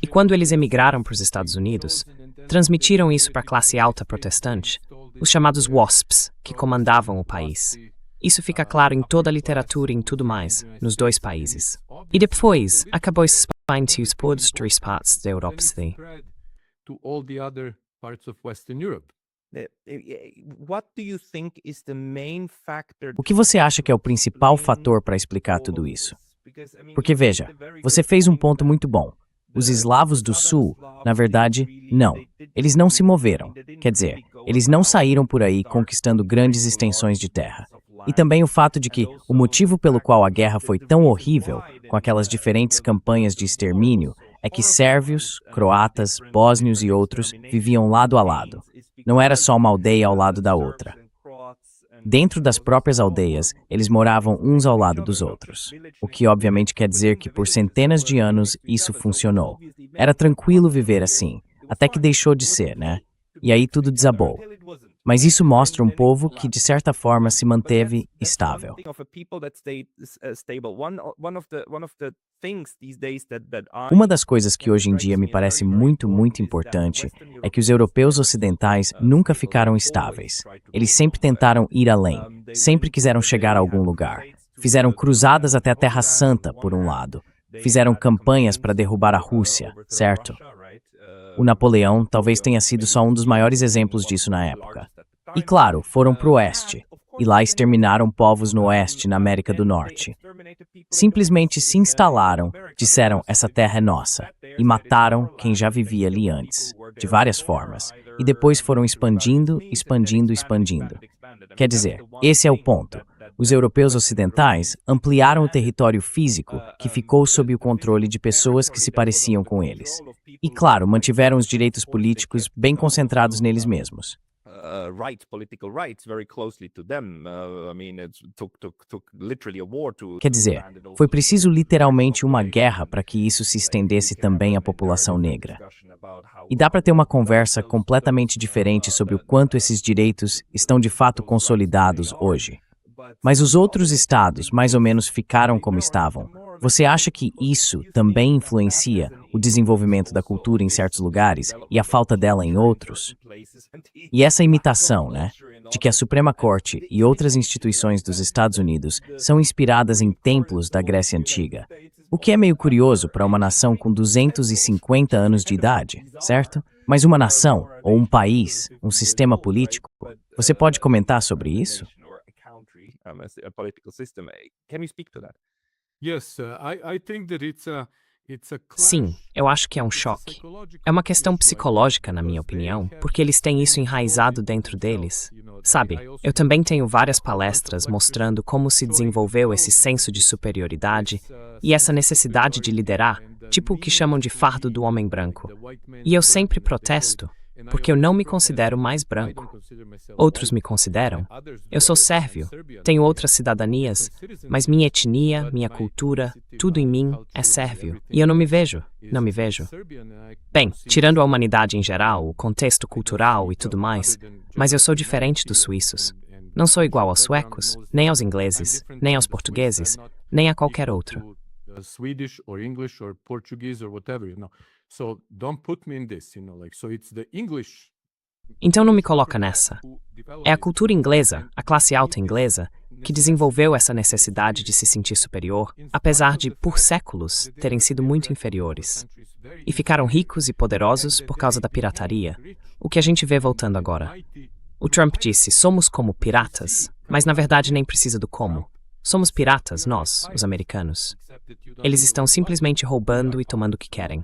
E quando eles emigraram para os Estados Unidos, transmitiram isso para a classe alta protestante, os chamados WASPs, que comandavam o país. Isso fica claro em toda a literatura e em tudo mais, nos dois países. E depois, acabou se espalhando para as outras partes da Europa. O que você acha que é o principal fator para explicar tudo isso? Porque veja, você fez um ponto muito bom. Os eslavos do sul, na verdade, não. Eles não se moveram. Quer dizer, eles não saíram por aí conquistando grandes extensões de terra. E também o fato de que o motivo pelo qual a guerra foi tão horrível, com aquelas diferentes campanhas de extermínio, é que sérvios, croatas, bósnios e outros viviam lado a lado. Não era só uma aldeia ao lado da outra. Dentro das próprias aldeias, eles moravam uns ao lado dos outros. O que obviamente quer dizer que por centenas de anos isso funcionou. Era tranquilo viver assim, até que deixou de ser, né? E aí tudo desabou. Mas isso mostra um povo que, de certa forma, se manteve estável. Uma das coisas que hoje em dia me parece muito importante é que os europeus ocidentais nunca ficaram estáveis. Eles sempre tentaram ir além, sempre quiseram chegar a algum lugar. Fizeram cruzadas até a Terra Santa, por um lado. Fizeram campanhas para derrubar a Rússia, certo? O Napoleão talvez tenha sido só um dos maiores exemplos disso na época. E claro, foram para o oeste. e lá exterminaram povos no oeste, na América do Norte. Simplesmente se instalaram, disseram, essa terra é nossa, e mataram quem já vivia ali antes, de várias formas, e depois foram expandindo, expandindo, expandindo. Quer dizer, esse é o ponto. Os europeus ocidentais ampliaram o território físico que ficou sob o controle de pessoas que se pareciam com eles. E, claro, mantiveram os direitos políticos bem concentrados neles mesmos. Quer dizer, foi preciso literalmente uma guerra para que isso se estendesse também à população negra. E dá para ter uma conversa completamente diferente sobre o quanto esses direitos estão de fato consolidados hoje. Mas os outros estados mais ou menos ficaram como estavam. Você acha que isso também influencia o desenvolvimento da cultura em certos lugares e a falta dela em outros? E essa imitação, de que a Suprema Corte e outras instituições dos Estados Unidos são inspiradas em templos da Grécia Antiga, o que é meio curioso para uma nação com 250 anos de idade, certo? Mas uma nação, ou um país, um sistema político, você pode comentar sobre isso? Sim, eu acho que é um choque. É uma questão psicológica, na minha opinião, porque eles têm isso enraizado dentro deles. Sabe, eu também tenho várias palestras mostrando como se desenvolveu esse senso de superioridade e essa necessidade de liderar, tipo o que chamam de fardo do homem branco. E eu sempre protesto, porque eu não me considero mais branco. Outros me consideram. Eu sou sérvio, tenho outras cidadanias, mas minha etnia, minha cultura, tudo em mim é sérvio. E eu não me vejo. Bem, tirando a humanidade em geral, o contexto cultural e tudo mais, mas eu sou diferente dos suíços. Não sou igual aos suecos, nem aos ingleses, nem aos portugueses, nem a qualquer outro. Swedish or English or Portuguese or whatever, So don't put me in this, so it's the English. Então não me coloca nessa. É a cultura inglesa, a classe alta inglesa, que desenvolveu essa necessidade de se sentir superior, apesar de, por séculos, terem sido muito inferiores. E ficaram ricos e poderosos por causa da pirataria, o que a gente vê voltando agora. O Trump disse, somos como piratas, mas na verdade nem precisa do como. Somos piratas, nós, os americanos. Eles estão simplesmente roubando e tomando o que querem.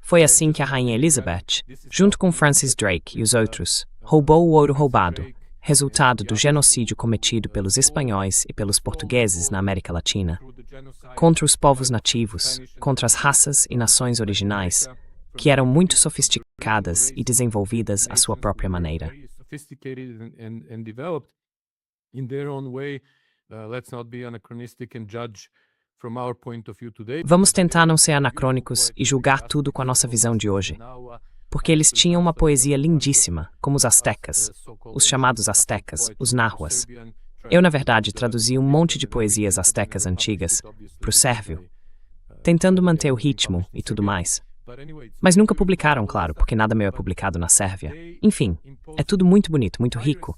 Foi assim que a Rainha Elizabeth, junto com Francis Drake e os outros, roubou o ouro roubado, resultado do genocídio cometido pelos espanhóis e pelos portugueses na América Latina, contra os povos nativos, contra as raças e nações originais, que eram muito sofisticadas e desenvolvidas à sua própria maneira. Vamos tentar não ser anacrônicos e julgar tudo com a nossa visão de hoje. Porque eles tinham uma poesia lindíssima, como os astecas, os chamados astecas, os náhuas. Eu, na verdade, traduzi um monte de poesias astecas antigas para o sérvio, tentando manter o ritmo e tudo mais. Mas nunca publicaram, claro, porque nada meu é publicado na Sérvia. Enfim, é tudo muito bonito, muito rico.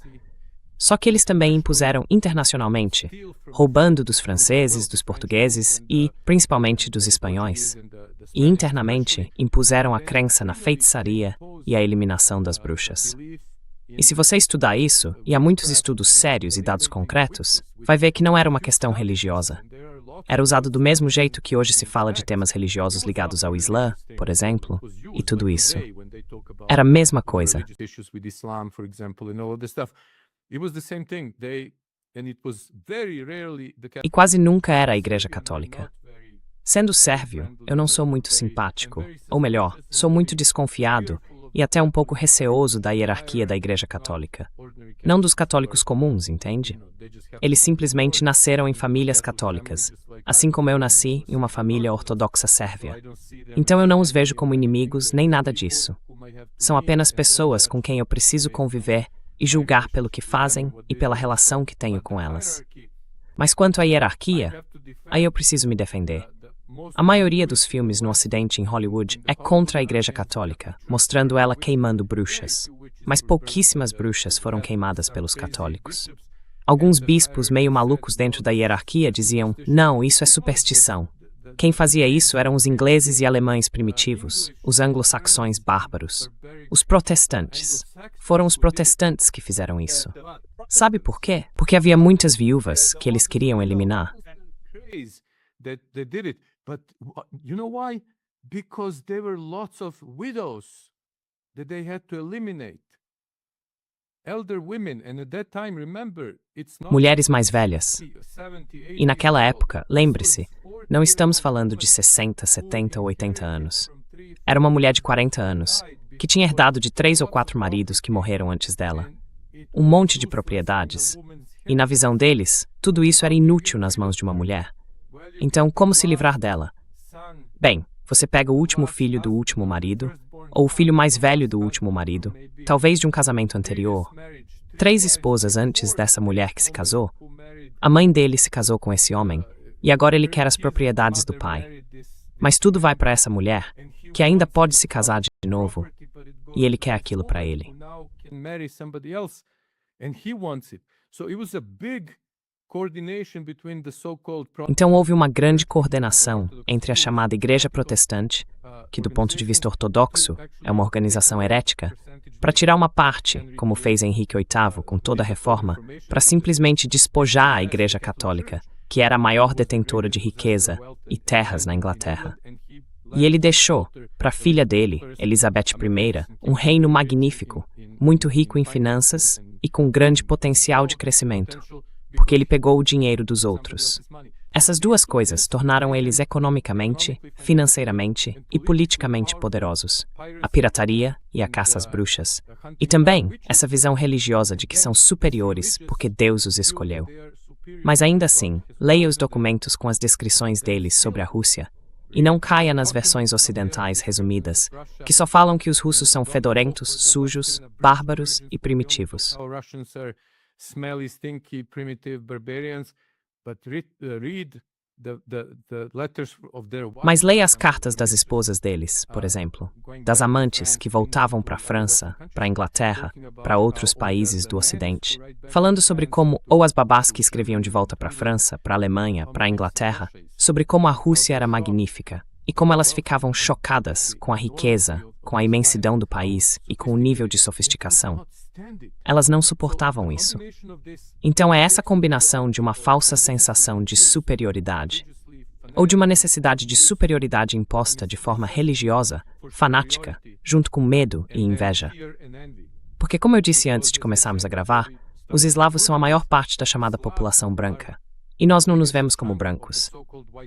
Só que eles também impuseram internacionalmente, roubando dos franceses, dos portugueses e, principalmente, dos espanhóis. E internamente impuseram a crença na feitiçaria e a eliminação das bruxas. E se você estudar isso, e há muitos estudos sérios e dados concretos, vai ver que não era uma questão religiosa. Era usado do mesmo jeito que hoje se fala de temas religiosos ligados ao Islã, por exemplo, e tudo isso. Era a mesma coisa. E quase nunca era a Igreja Católica. Sendo sérvio, eu não sou muito simpático, ou melhor, sou muito desconfiado e até um pouco receoso da hierarquia da Igreja Católica. Não dos católicos comuns, entende? Eles simplesmente nasceram em famílias católicas, assim como eu nasci em uma família ortodoxa sérvia. Então eu não os vejo como inimigos nem nada disso. São apenas pessoas com quem eu preciso conviver e julgar pelo que fazem e pela relação que tenho com elas. Mas quanto à hierarquia, aí eu preciso me defender. A maioria dos filmes no Ocidente em Hollywood é contra a Igreja Católica, mostrando ela queimando bruxas. Mas pouquíssimas bruxas foram queimadas pelos católicos. Alguns bispos meio malucos dentro da hierarquia diziam, não, isso é superstição. Quem fazia isso eram os ingleses e alemães primitivos, os anglo-saxões bárbaros. Os protestantes. Foram os protestantes que fizeram isso. Sabe por quê? Porque havia muitas viúvas que eles queriam eliminar. That they did it, but you know why? Because there were lots of widows that they had to eliminate. Elder women, and at that time, remember, it's not Mulheres mais velhas. 70, 80 E naquela years old. época, lembre-se, não estamos falando de 60, 70 ou 80 anos. Era uma mulher de 40 anos, que tinha herdado de 3 ou 4 maridos que morreram antes dela. Um monte de propriedades. E na visão deles, tudo isso era inútil nas mãos de uma mulher. Então, como se livrar dela? Bem, você pega o último filho do último marido, ou o filho mais velho do último marido, talvez de um casamento anterior, 3 esposas antes dessa mulher que se casou. A mãe dele se casou com esse homem, e agora ele quer as propriedades do pai. Mas tudo vai para essa mulher, que ainda pode se casar de novo, e ele quer aquilo para ele. Então houve uma grande coordenação entre a chamada Igreja Protestante, que do ponto de vista ortodoxo é uma organização herética, para tirar uma parte, como fez Henrique VIII com toda a reforma, para simplesmente despojar a Igreja Católica, que era a maior detentora de riqueza e terras na Inglaterra. E ele deixou, para a filha dele, Elizabeth I, um reino magnífico, muito rico em finanças e com grande potencial de crescimento, porque ele pegou o dinheiro dos outros. Essas duas coisas tornaram eles economicamente, financeiramente e politicamente poderosos. A pirataria e a caça às bruxas. E também essa visão religiosa de que são superiores porque Deus os escolheu. Mas ainda assim, leia os documentos com as descrições deles sobre a Rússia e não caia nas versões ocidentais resumidas, que só falam que os russos são fedorentos, sujos, bárbaros e primitivos. Smelly, stinky, primitive barbarians, but read the letters of their wives. Mas leia as cartas das esposas deles, por exemplo, das amantes que voltavam para a França, para a Inglaterra, para outros países do Ocidente, falando sobre como, ou as babás que escreviam de volta para a França, para a Alemanha, para a Inglaterra, sobre como a Rússia era magnífica e como elas ficavam chocadas com a riqueza, com a imensidão do país e com o nível de sofisticação. Elas não suportavam isso. Então é essa combinação de uma falsa sensação de superioridade, ou de uma necessidade de superioridade imposta de forma religiosa, fanática, junto com medo e inveja. Porque, como eu disse antes de começarmos a gravar, os eslavos são a maior parte da chamada população branca. E nós não nos vemos como brancos.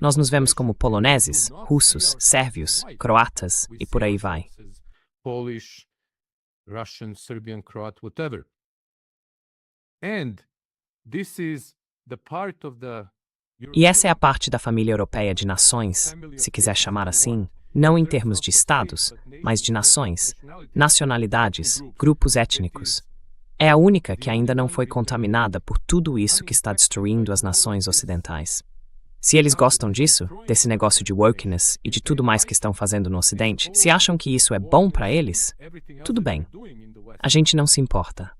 Nós nos vemos como poloneses, russos, sérvios, croatas e por aí vai. Polish, Russian, Serbian, Croat, whatever. And this is the part of the E essa é a parte da família europeia de nações, se quiser chamar assim, não em termos de estados, mas de nações, nacionalidades, grupos étnicos. É a única que ainda não foi contaminada por tudo isso que está destruindo as nações ocidentais. Se eles gostam disso, desse negócio de wokeness e de tudo mais que estão fazendo no Ocidente, se acham que isso é bom para eles, tudo bem. A gente não se importa.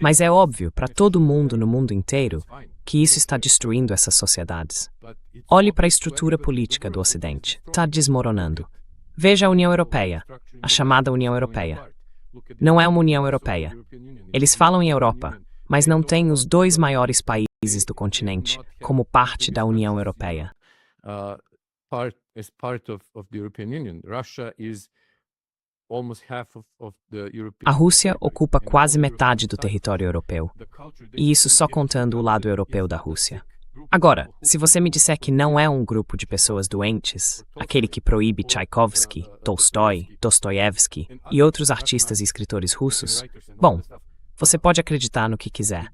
Mas é óbvio para todo mundo no mundo inteiro que isso está destruindo essas sociedades. Olhe para a estrutura política do Ocidente. Está desmoronando. Veja a União Europeia, a chamada União Europeia. Não é uma União Europeia. Eles falam em Europa, mas não têm os 2 maiores países do continente como parte da União Europeia. A Rússia ocupa quase metade do território europeu, e isso só contando o lado europeu da Rússia. Agora, se você me disser que não é um grupo de pessoas doentes, aquele que proíbe Tchaikovsky, Tolstói, Dostoiévski e outros artistas e escritores russos, bom, você pode acreditar no que quiser.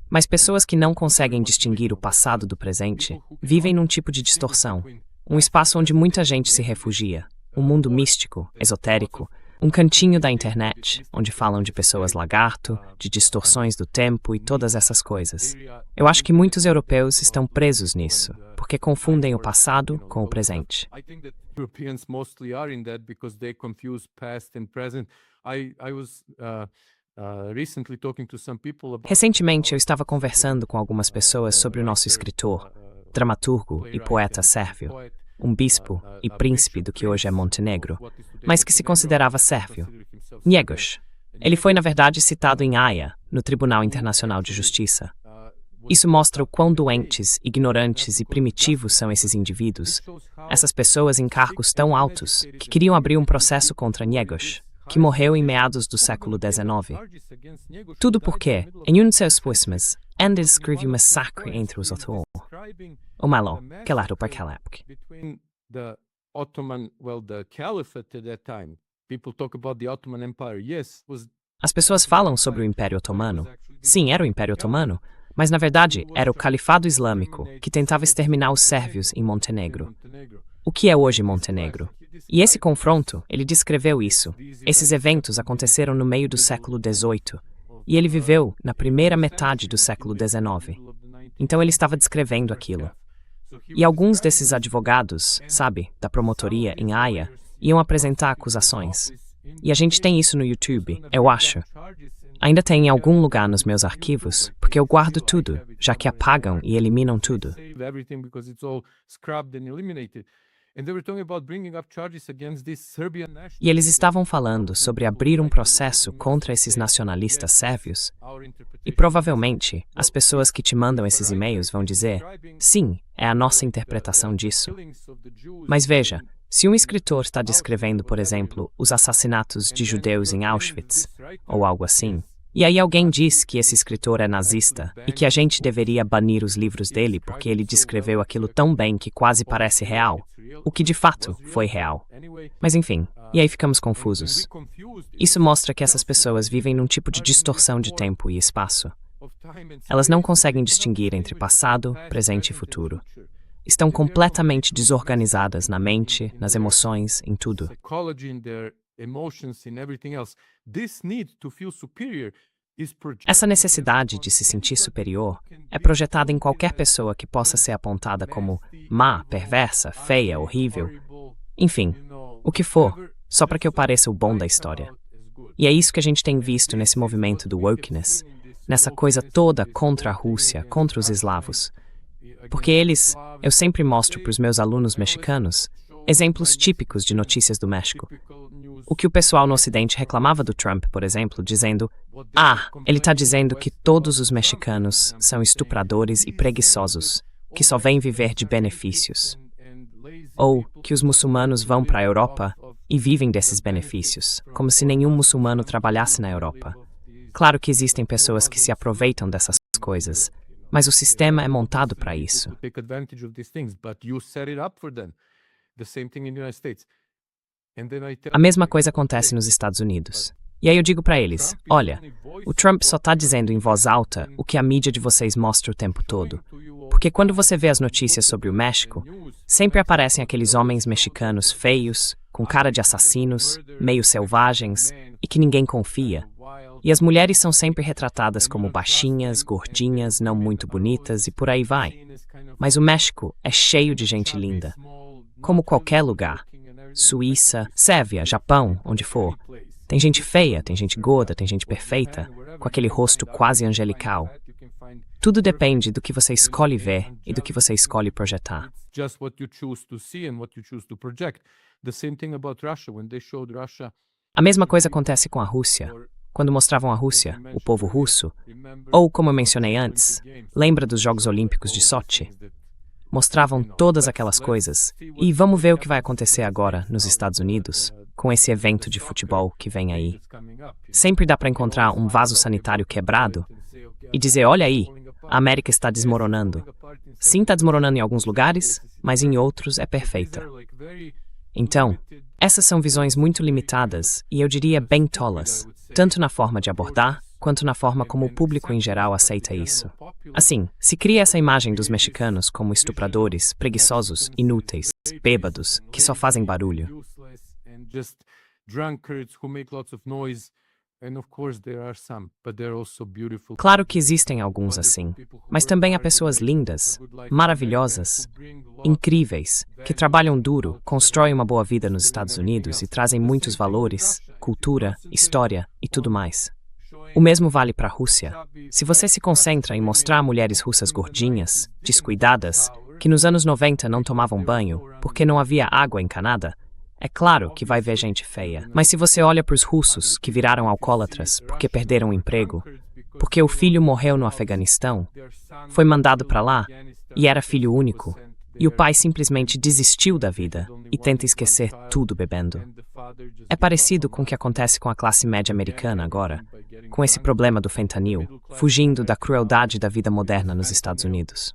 Mas pessoas que não conseguem distinguir o passado do presente vivem num tipo de distorção, um espaço onde muita gente se refugia, um mundo místico, esotérico, um cantinho da internet, onde falam de pessoas lagarto, de distorções do tempo e todas essas coisas. Eu acho que muitos europeus estão presos nisso, porque confundem o passado com o presente. Recentemente, eu estava conversando com algumas pessoas sobre o nosso escritor, dramaturgo e poeta sérvio, um bispo e príncipe do que hoje é Montenegro, mas que se considerava sérvio, Njegoš. Ele foi, na verdade, citado em Haia, no Tribunal Internacional de Justiça. Isso mostra o quão doentes, ignorantes e primitivos são esses indivíduos, essas pessoas em cargos tão altos, que queriam abrir um processo contra Niegos, que morreu em meados do século XIX. Tudo porque, em um de seus poemas, ainda descreve o massacre entre os Othon. O malo, que lá para aquela época. As pessoas falam sobre o Império Otomano. Sim, era o Império Otomano, mas na verdade era o Califado Islâmico, que tentava exterminar os sérvios em Montenegro. O que é hoje Montenegro? E esse confronto, ele descreveu isso. Esses eventos aconteceram no meio do século XVIII, e ele viveu na primeira metade do século XIX. Então ele estava descrevendo aquilo. E alguns desses advogados, sabe, da promotoria em Haia, iam apresentar acusações. E a gente tem isso no YouTube, eu acho. Ainda tem em algum lugar nos meus arquivos, porque eu guardo tudo, já que apagam e eliminam tudo. E eles estavam falando sobre abrir um processo contra esses nacionalistas sérvios. E provavelmente, as pessoas que te mandam esses e-mails vão dizer, sim, é a nossa interpretação disso. Mas veja, se um escritor está descrevendo, por exemplo, os assassinatos de judeus em Auschwitz, ou algo assim, e aí alguém diz que esse escritor é nazista e que a gente deveria banir os livros dele porque ele descreveu aquilo tão bem que quase parece real, o que de fato foi real. Mas enfim, e aí ficamos confusos. Isso mostra que essas pessoas vivem num tipo de distorção de tempo e espaço. Elas não conseguem distinguir entre passado, presente e futuro. Estão completamente desorganizadas na mente, nas emoções, em tudo. Essa necessidade de se sentir superior é projetada em qualquer pessoa que possa ser apontada como má, perversa, feia, horrível. Enfim, o que for, só para que eu pareça o bom da história. E é isso que a gente tem visto nesse movimento do wokeness, nessa coisa toda contra a Rússia, contra os eslavos. Porque eles, eu sempre mostro para os meus alunos mexicanos, exemplos típicos de notícias do México. O que o pessoal no Ocidente reclamava do Trump, por exemplo, dizendo: ele está dizendo que todos os mexicanos são estupradores e preguiçosos, que só vêm viver de benefícios. Ou que os muçulmanos vão para a Europa e vivem desses benefícios, como se nenhum muçulmano trabalhasse na Europa. Claro que existem pessoas que se aproveitam dessas coisas, mas o sistema é montado para isso. A mesma coisa acontece nos Estados Unidos. E aí eu digo para eles, olha, o Trump só está dizendo em voz alta o que a mídia de vocês mostra o tempo todo. Porque quando você vê as notícias sobre o México, sempre aparecem aqueles homens mexicanos feios, com cara de assassinos, meio selvagens, e que ninguém confia. E as mulheres são sempre retratadas como baixinhas, gordinhas, não muito bonitas e por aí vai. Mas o México é cheio de gente linda. Como qualquer lugar. Suíça, Sérvia, Japão, onde for. Tem gente feia, tem gente gorda, tem gente perfeita, com aquele rosto quase angelical. Tudo depende do que você escolhe ver e do que você escolhe projetar. A mesma coisa acontece com a Rússia. Quando mostravam a Rússia, o povo russo, ou, como eu mencionei antes, lembra dos Jogos Olímpicos de Sochi? Mostravam todas aquelas coisas. E vamos ver o que vai acontecer agora nos Estados Unidos, com esse evento de futebol que vem aí. Sempre dá para encontrar um vaso sanitário quebrado e dizer, olha aí, a América está desmoronando. Sim, está desmoronando em alguns lugares, mas em outros é perfeita. Então, essas são visões muito limitadas e eu diria bem tolas, tanto na forma de abordar, quanto na forma como o público em geral aceita isso. Assim, se cria essa imagem dos mexicanos como estupradores, preguiçosos, inúteis, bêbados, que só fazem barulho. Claro que existem alguns assim, mas também há pessoas lindas, maravilhosas, incríveis, que trabalham duro, constroem uma boa vida nos Estados Unidos e trazem muitos valores, cultura, história e tudo mais. O mesmo vale para a Rússia. Se você se concentra em mostrar mulheres russas gordinhas, descuidadas, que nos anos 90 não tomavam banho porque não havia água encanada, É claro que vai ver gente feia. Mas se você olha para os russos que viraram alcoólatras porque perderam o emprego, porque o filho morreu no Afeganistão, foi mandado para lá e era filho único, e o pai simplesmente desistiu da vida e tenta esquecer tudo bebendo. É parecido com o que acontece com a classe média americana agora, com esse problema do fentanil, fugindo da crueldade da vida moderna nos Estados Unidos.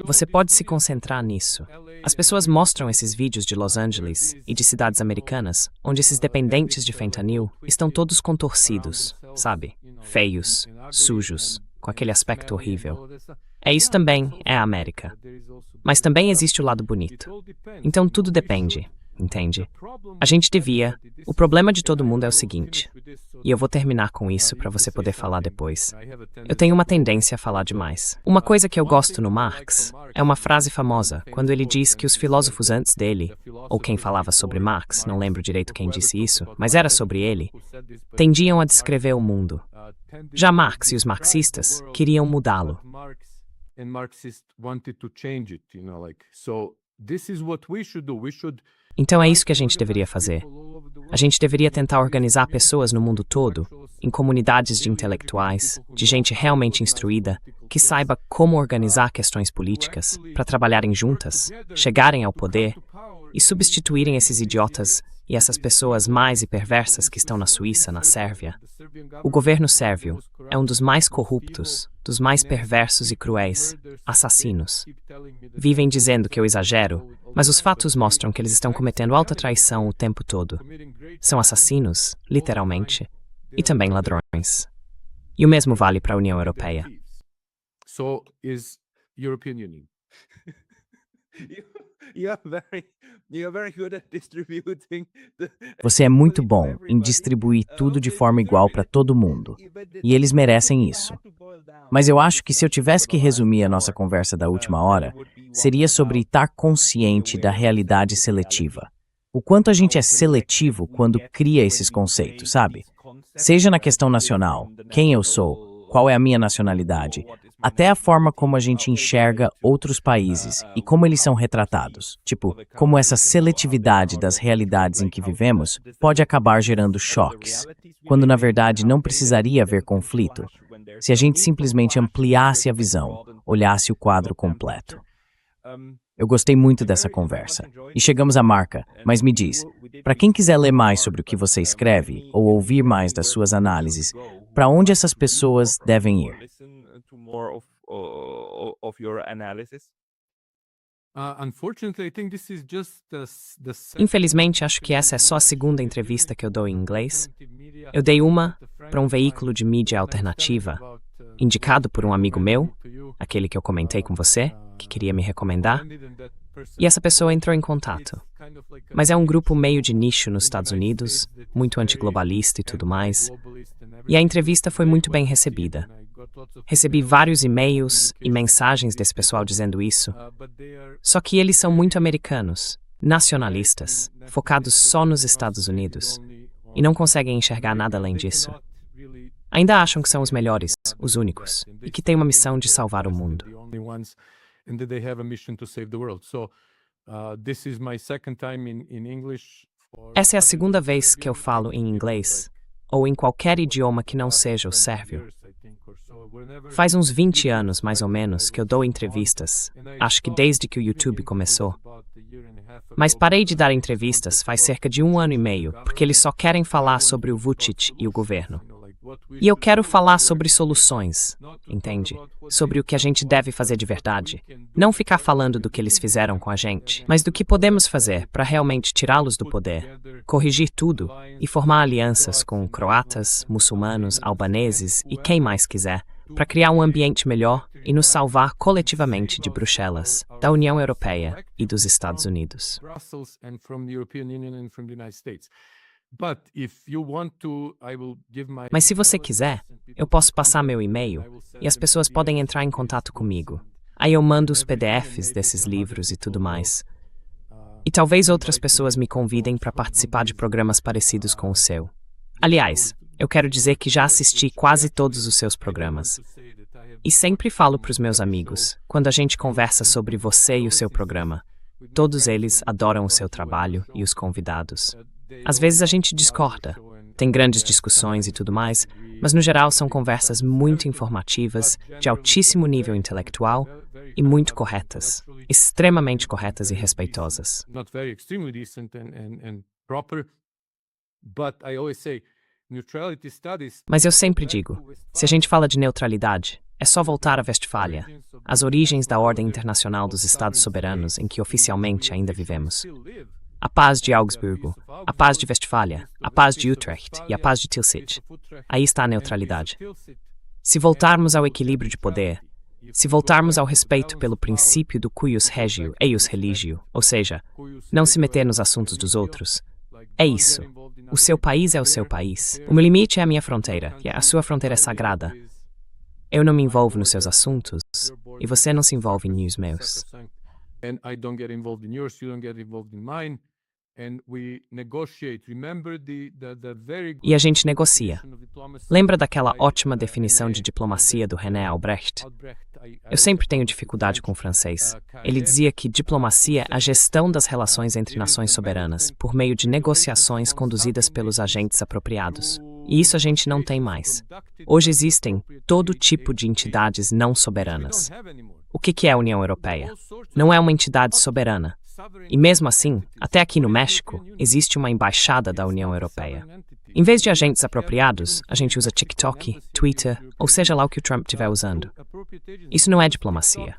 Você pode se concentrar nisso. As pessoas mostram esses vídeos de Los Angeles e de cidades americanas, onde esses dependentes de fentanil estão todos contorcidos, sabe? Feios, sujos, com aquele aspecto horrível. Isso também é a América. Mas também existe o lado bonito. Então tudo depende, entende? A gente devia... O problema de todo mundo é o seguinte, e eu vou terminar com isso para você poder falar depois. Eu tenho uma tendência a falar demais. Uma coisa que eu gosto no Marx é uma frase famosa, quando ele diz que os filósofos antes dele, ou quem falava sobre Marx, não lembro direito quem disse isso, mas era sobre ele, tendiam a descrever o mundo. Já Marx e os marxistas queriam mudá-lo. Então é isso que a gente deveria fazer. A gente deveria tentar organizar pessoas no mundo todo, em comunidades de intelectuais, de gente realmente instruída, que saiba como organizar questões políticas, para trabalharem juntas, chegarem ao poder e substituírem esses idiotas e essas pessoas más e perversas que estão na Suíça, na Sérvia. O governo sérvio é um dos mais corruptos, dos mais perversos e cruéis, assassinos. Vivem dizendo que eu exagero, mas os fatos mostram que eles estão cometendo alta traição o tempo todo. São assassinos, literalmente, e também ladrões. E o mesmo vale para a União Europeia. Você é muito bom em distribuir tudo de forma igual para todo mundo. E eles merecem isso. Mas eu acho que se eu tivesse que resumir a nossa conversa da última hora, seria sobre estar consciente da realidade seletiva. O quanto a gente é seletivo quando cria esses conceitos, sabe? Seja na questão nacional, quem eu sou, qual é a minha nacionalidade, até a forma como a gente enxerga outros países e como eles são retratados. Tipo, como essa seletividade das realidades em que vivemos pode acabar gerando choques, quando na verdade não precisaria haver conflito, se a gente simplesmente ampliasse a visão, olhasse o quadro completo. Eu gostei muito dessa conversa. E chegamos à marca, mas me diz, para quem quiser ler mais sobre o que você escreve ou ouvir mais das suas análises, para onde essas pessoas devem ir? Infelizmente, acho que essa é só a segunda entrevista que eu dou em inglês. Eu dei uma para um veículo de mídia alternativa, indicado por um amigo meu, aquele que eu comentei com você, que queria me recomendar, e essa pessoa entrou em contato. Mas é um grupo meio de nicho nos Estados Unidos, muito antiglobalista e tudo mais, e a entrevista foi muito bem recebida. Recebi vários e-mails e mensagens desse pessoal dizendo isso, só que eles são muito americanos, nacionalistas, focados só nos Estados Unidos, e não conseguem enxergar nada além disso. Ainda acham que são os melhores, os únicos, e que têm uma missão de salvar o mundo. Essa é a segunda vez que eu falo em inglês, ou em qualquer idioma que não seja o sérvio. Faz uns 20 anos, mais ou menos, que eu dou entrevistas, acho que desde que o YouTube começou. Mas parei de dar entrevistas faz cerca de 1 ano e meio, porque eles só querem falar sobre o Vučić e o governo. E eu quero falar sobre soluções, entende? Sobre o que a gente deve fazer de verdade. Não ficar falando do que eles fizeram com a gente, mas do que podemos fazer para realmente tirá-los do poder, corrigir tudo e formar alianças com croatas, muçulmanos, albaneses e quem mais quiser, para criar um ambiente melhor e nos salvar coletivamente de Bruxelas, da União Europeia e dos Estados Unidos. Mas se você quiser, eu posso passar meu e-mail e as pessoas podem entrar em contato comigo. Aí eu mando os PDFs desses livros e tudo mais. E talvez outras pessoas me convidem para participar de programas parecidos com o seu. Aliás, eu quero dizer que já assisti quase todos os seus programas. E sempre falo para os meus amigos, quando a gente conversa sobre você e o seu programa. Todos eles adoram o seu trabalho e os convidados. Às vezes a gente discorda, tem grandes discussões e tudo mais, mas no geral são conversas muito informativas, de altíssimo nível intelectual e muito corretas, extremamente corretas e respeitosas. Mas eu sempre digo, se a gente fala de neutralidade, é só voltar à Westfália, as origens da ordem internacional dos Estados soberanos em que oficialmente ainda vivemos. A paz de Augsburgo, a paz de Westfália, a paz de Utrecht e a paz de Tilsit. Aí está a neutralidade. Se voltarmos ao equilíbrio de poder, se voltarmos ao respeito pelo princípio do cuius regio eius religio, ou seja, não se meter nos assuntos dos outros, é isso. O seu país é o seu país. O meu limite é a minha fronteira, e a sua fronteira é sagrada. Eu não me envolvo nos seus assuntos, e você não se envolve nos meus. E a gente negocia. Lembra daquela ótima definição de diplomacia do René Albrecht? Eu sempre tenho dificuldade com o francês. Ele dizia que diplomacia é a gestão das relações entre nações soberanas, por meio de negociações conduzidas pelos agentes apropriados. E isso a gente não tem mais. Hoje existem todo tipo de entidades não soberanas. O que é a União Europeia? Não é uma entidade soberana. E mesmo assim, até aqui no México, existe uma embaixada da União Europeia. Em vez de agentes apropriados, a gente usa TikTok, Twitter, ou seja lá o que o Trump estiver usando. Isso não é diplomacia.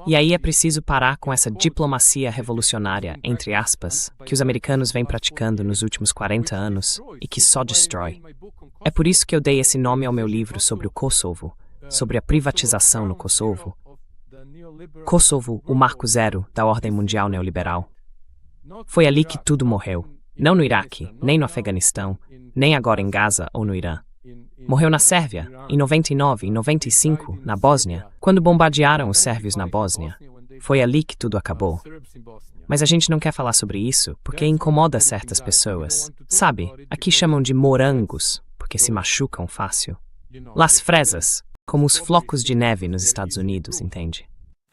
E aí é preciso parar com essa diplomacia revolucionária, entre aspas, que os americanos vêm praticando nos últimos 40 anos e que só destrói. É por isso que eu dei esse nome ao meu livro sobre o Kosovo, sobre a privatização no Kosovo. Kosovo, o marco zero da ordem mundial neoliberal. Foi ali que tudo morreu. Não no Iraque, nem no Afeganistão, nem agora em Gaza ou no Irã. Morreu na Sérvia, em 99 e 95, na Bósnia, quando bombardearam os sérvios na Bósnia. Foi ali que tudo acabou. Mas a gente não quer falar sobre isso porque incomoda certas pessoas. Sabe, aqui chamam de morangos, porque se machucam fácil. Las fresas, como os flocos de neve nos Estados Unidos, entende?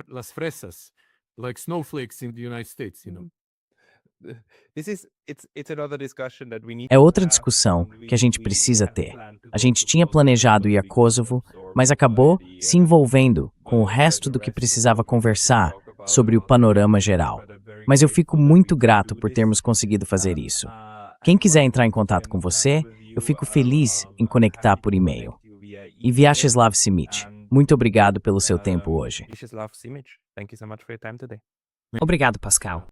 Las fresas, like snowflakes in the United States, É outra discussão que a gente precisa ter. A gente tinha planejado ir a Kosovo, mas acabou se envolvendo com o resto do que precisava conversar sobre o panorama geral. Mas eu fico muito grato por termos conseguido fazer isso. Quem quiser entrar em contato com você, eu fico feliz em conectar por e-mail. E Vyacheslav Simic, muito obrigado pelo seu tempo hoje. Obrigado, Pascal.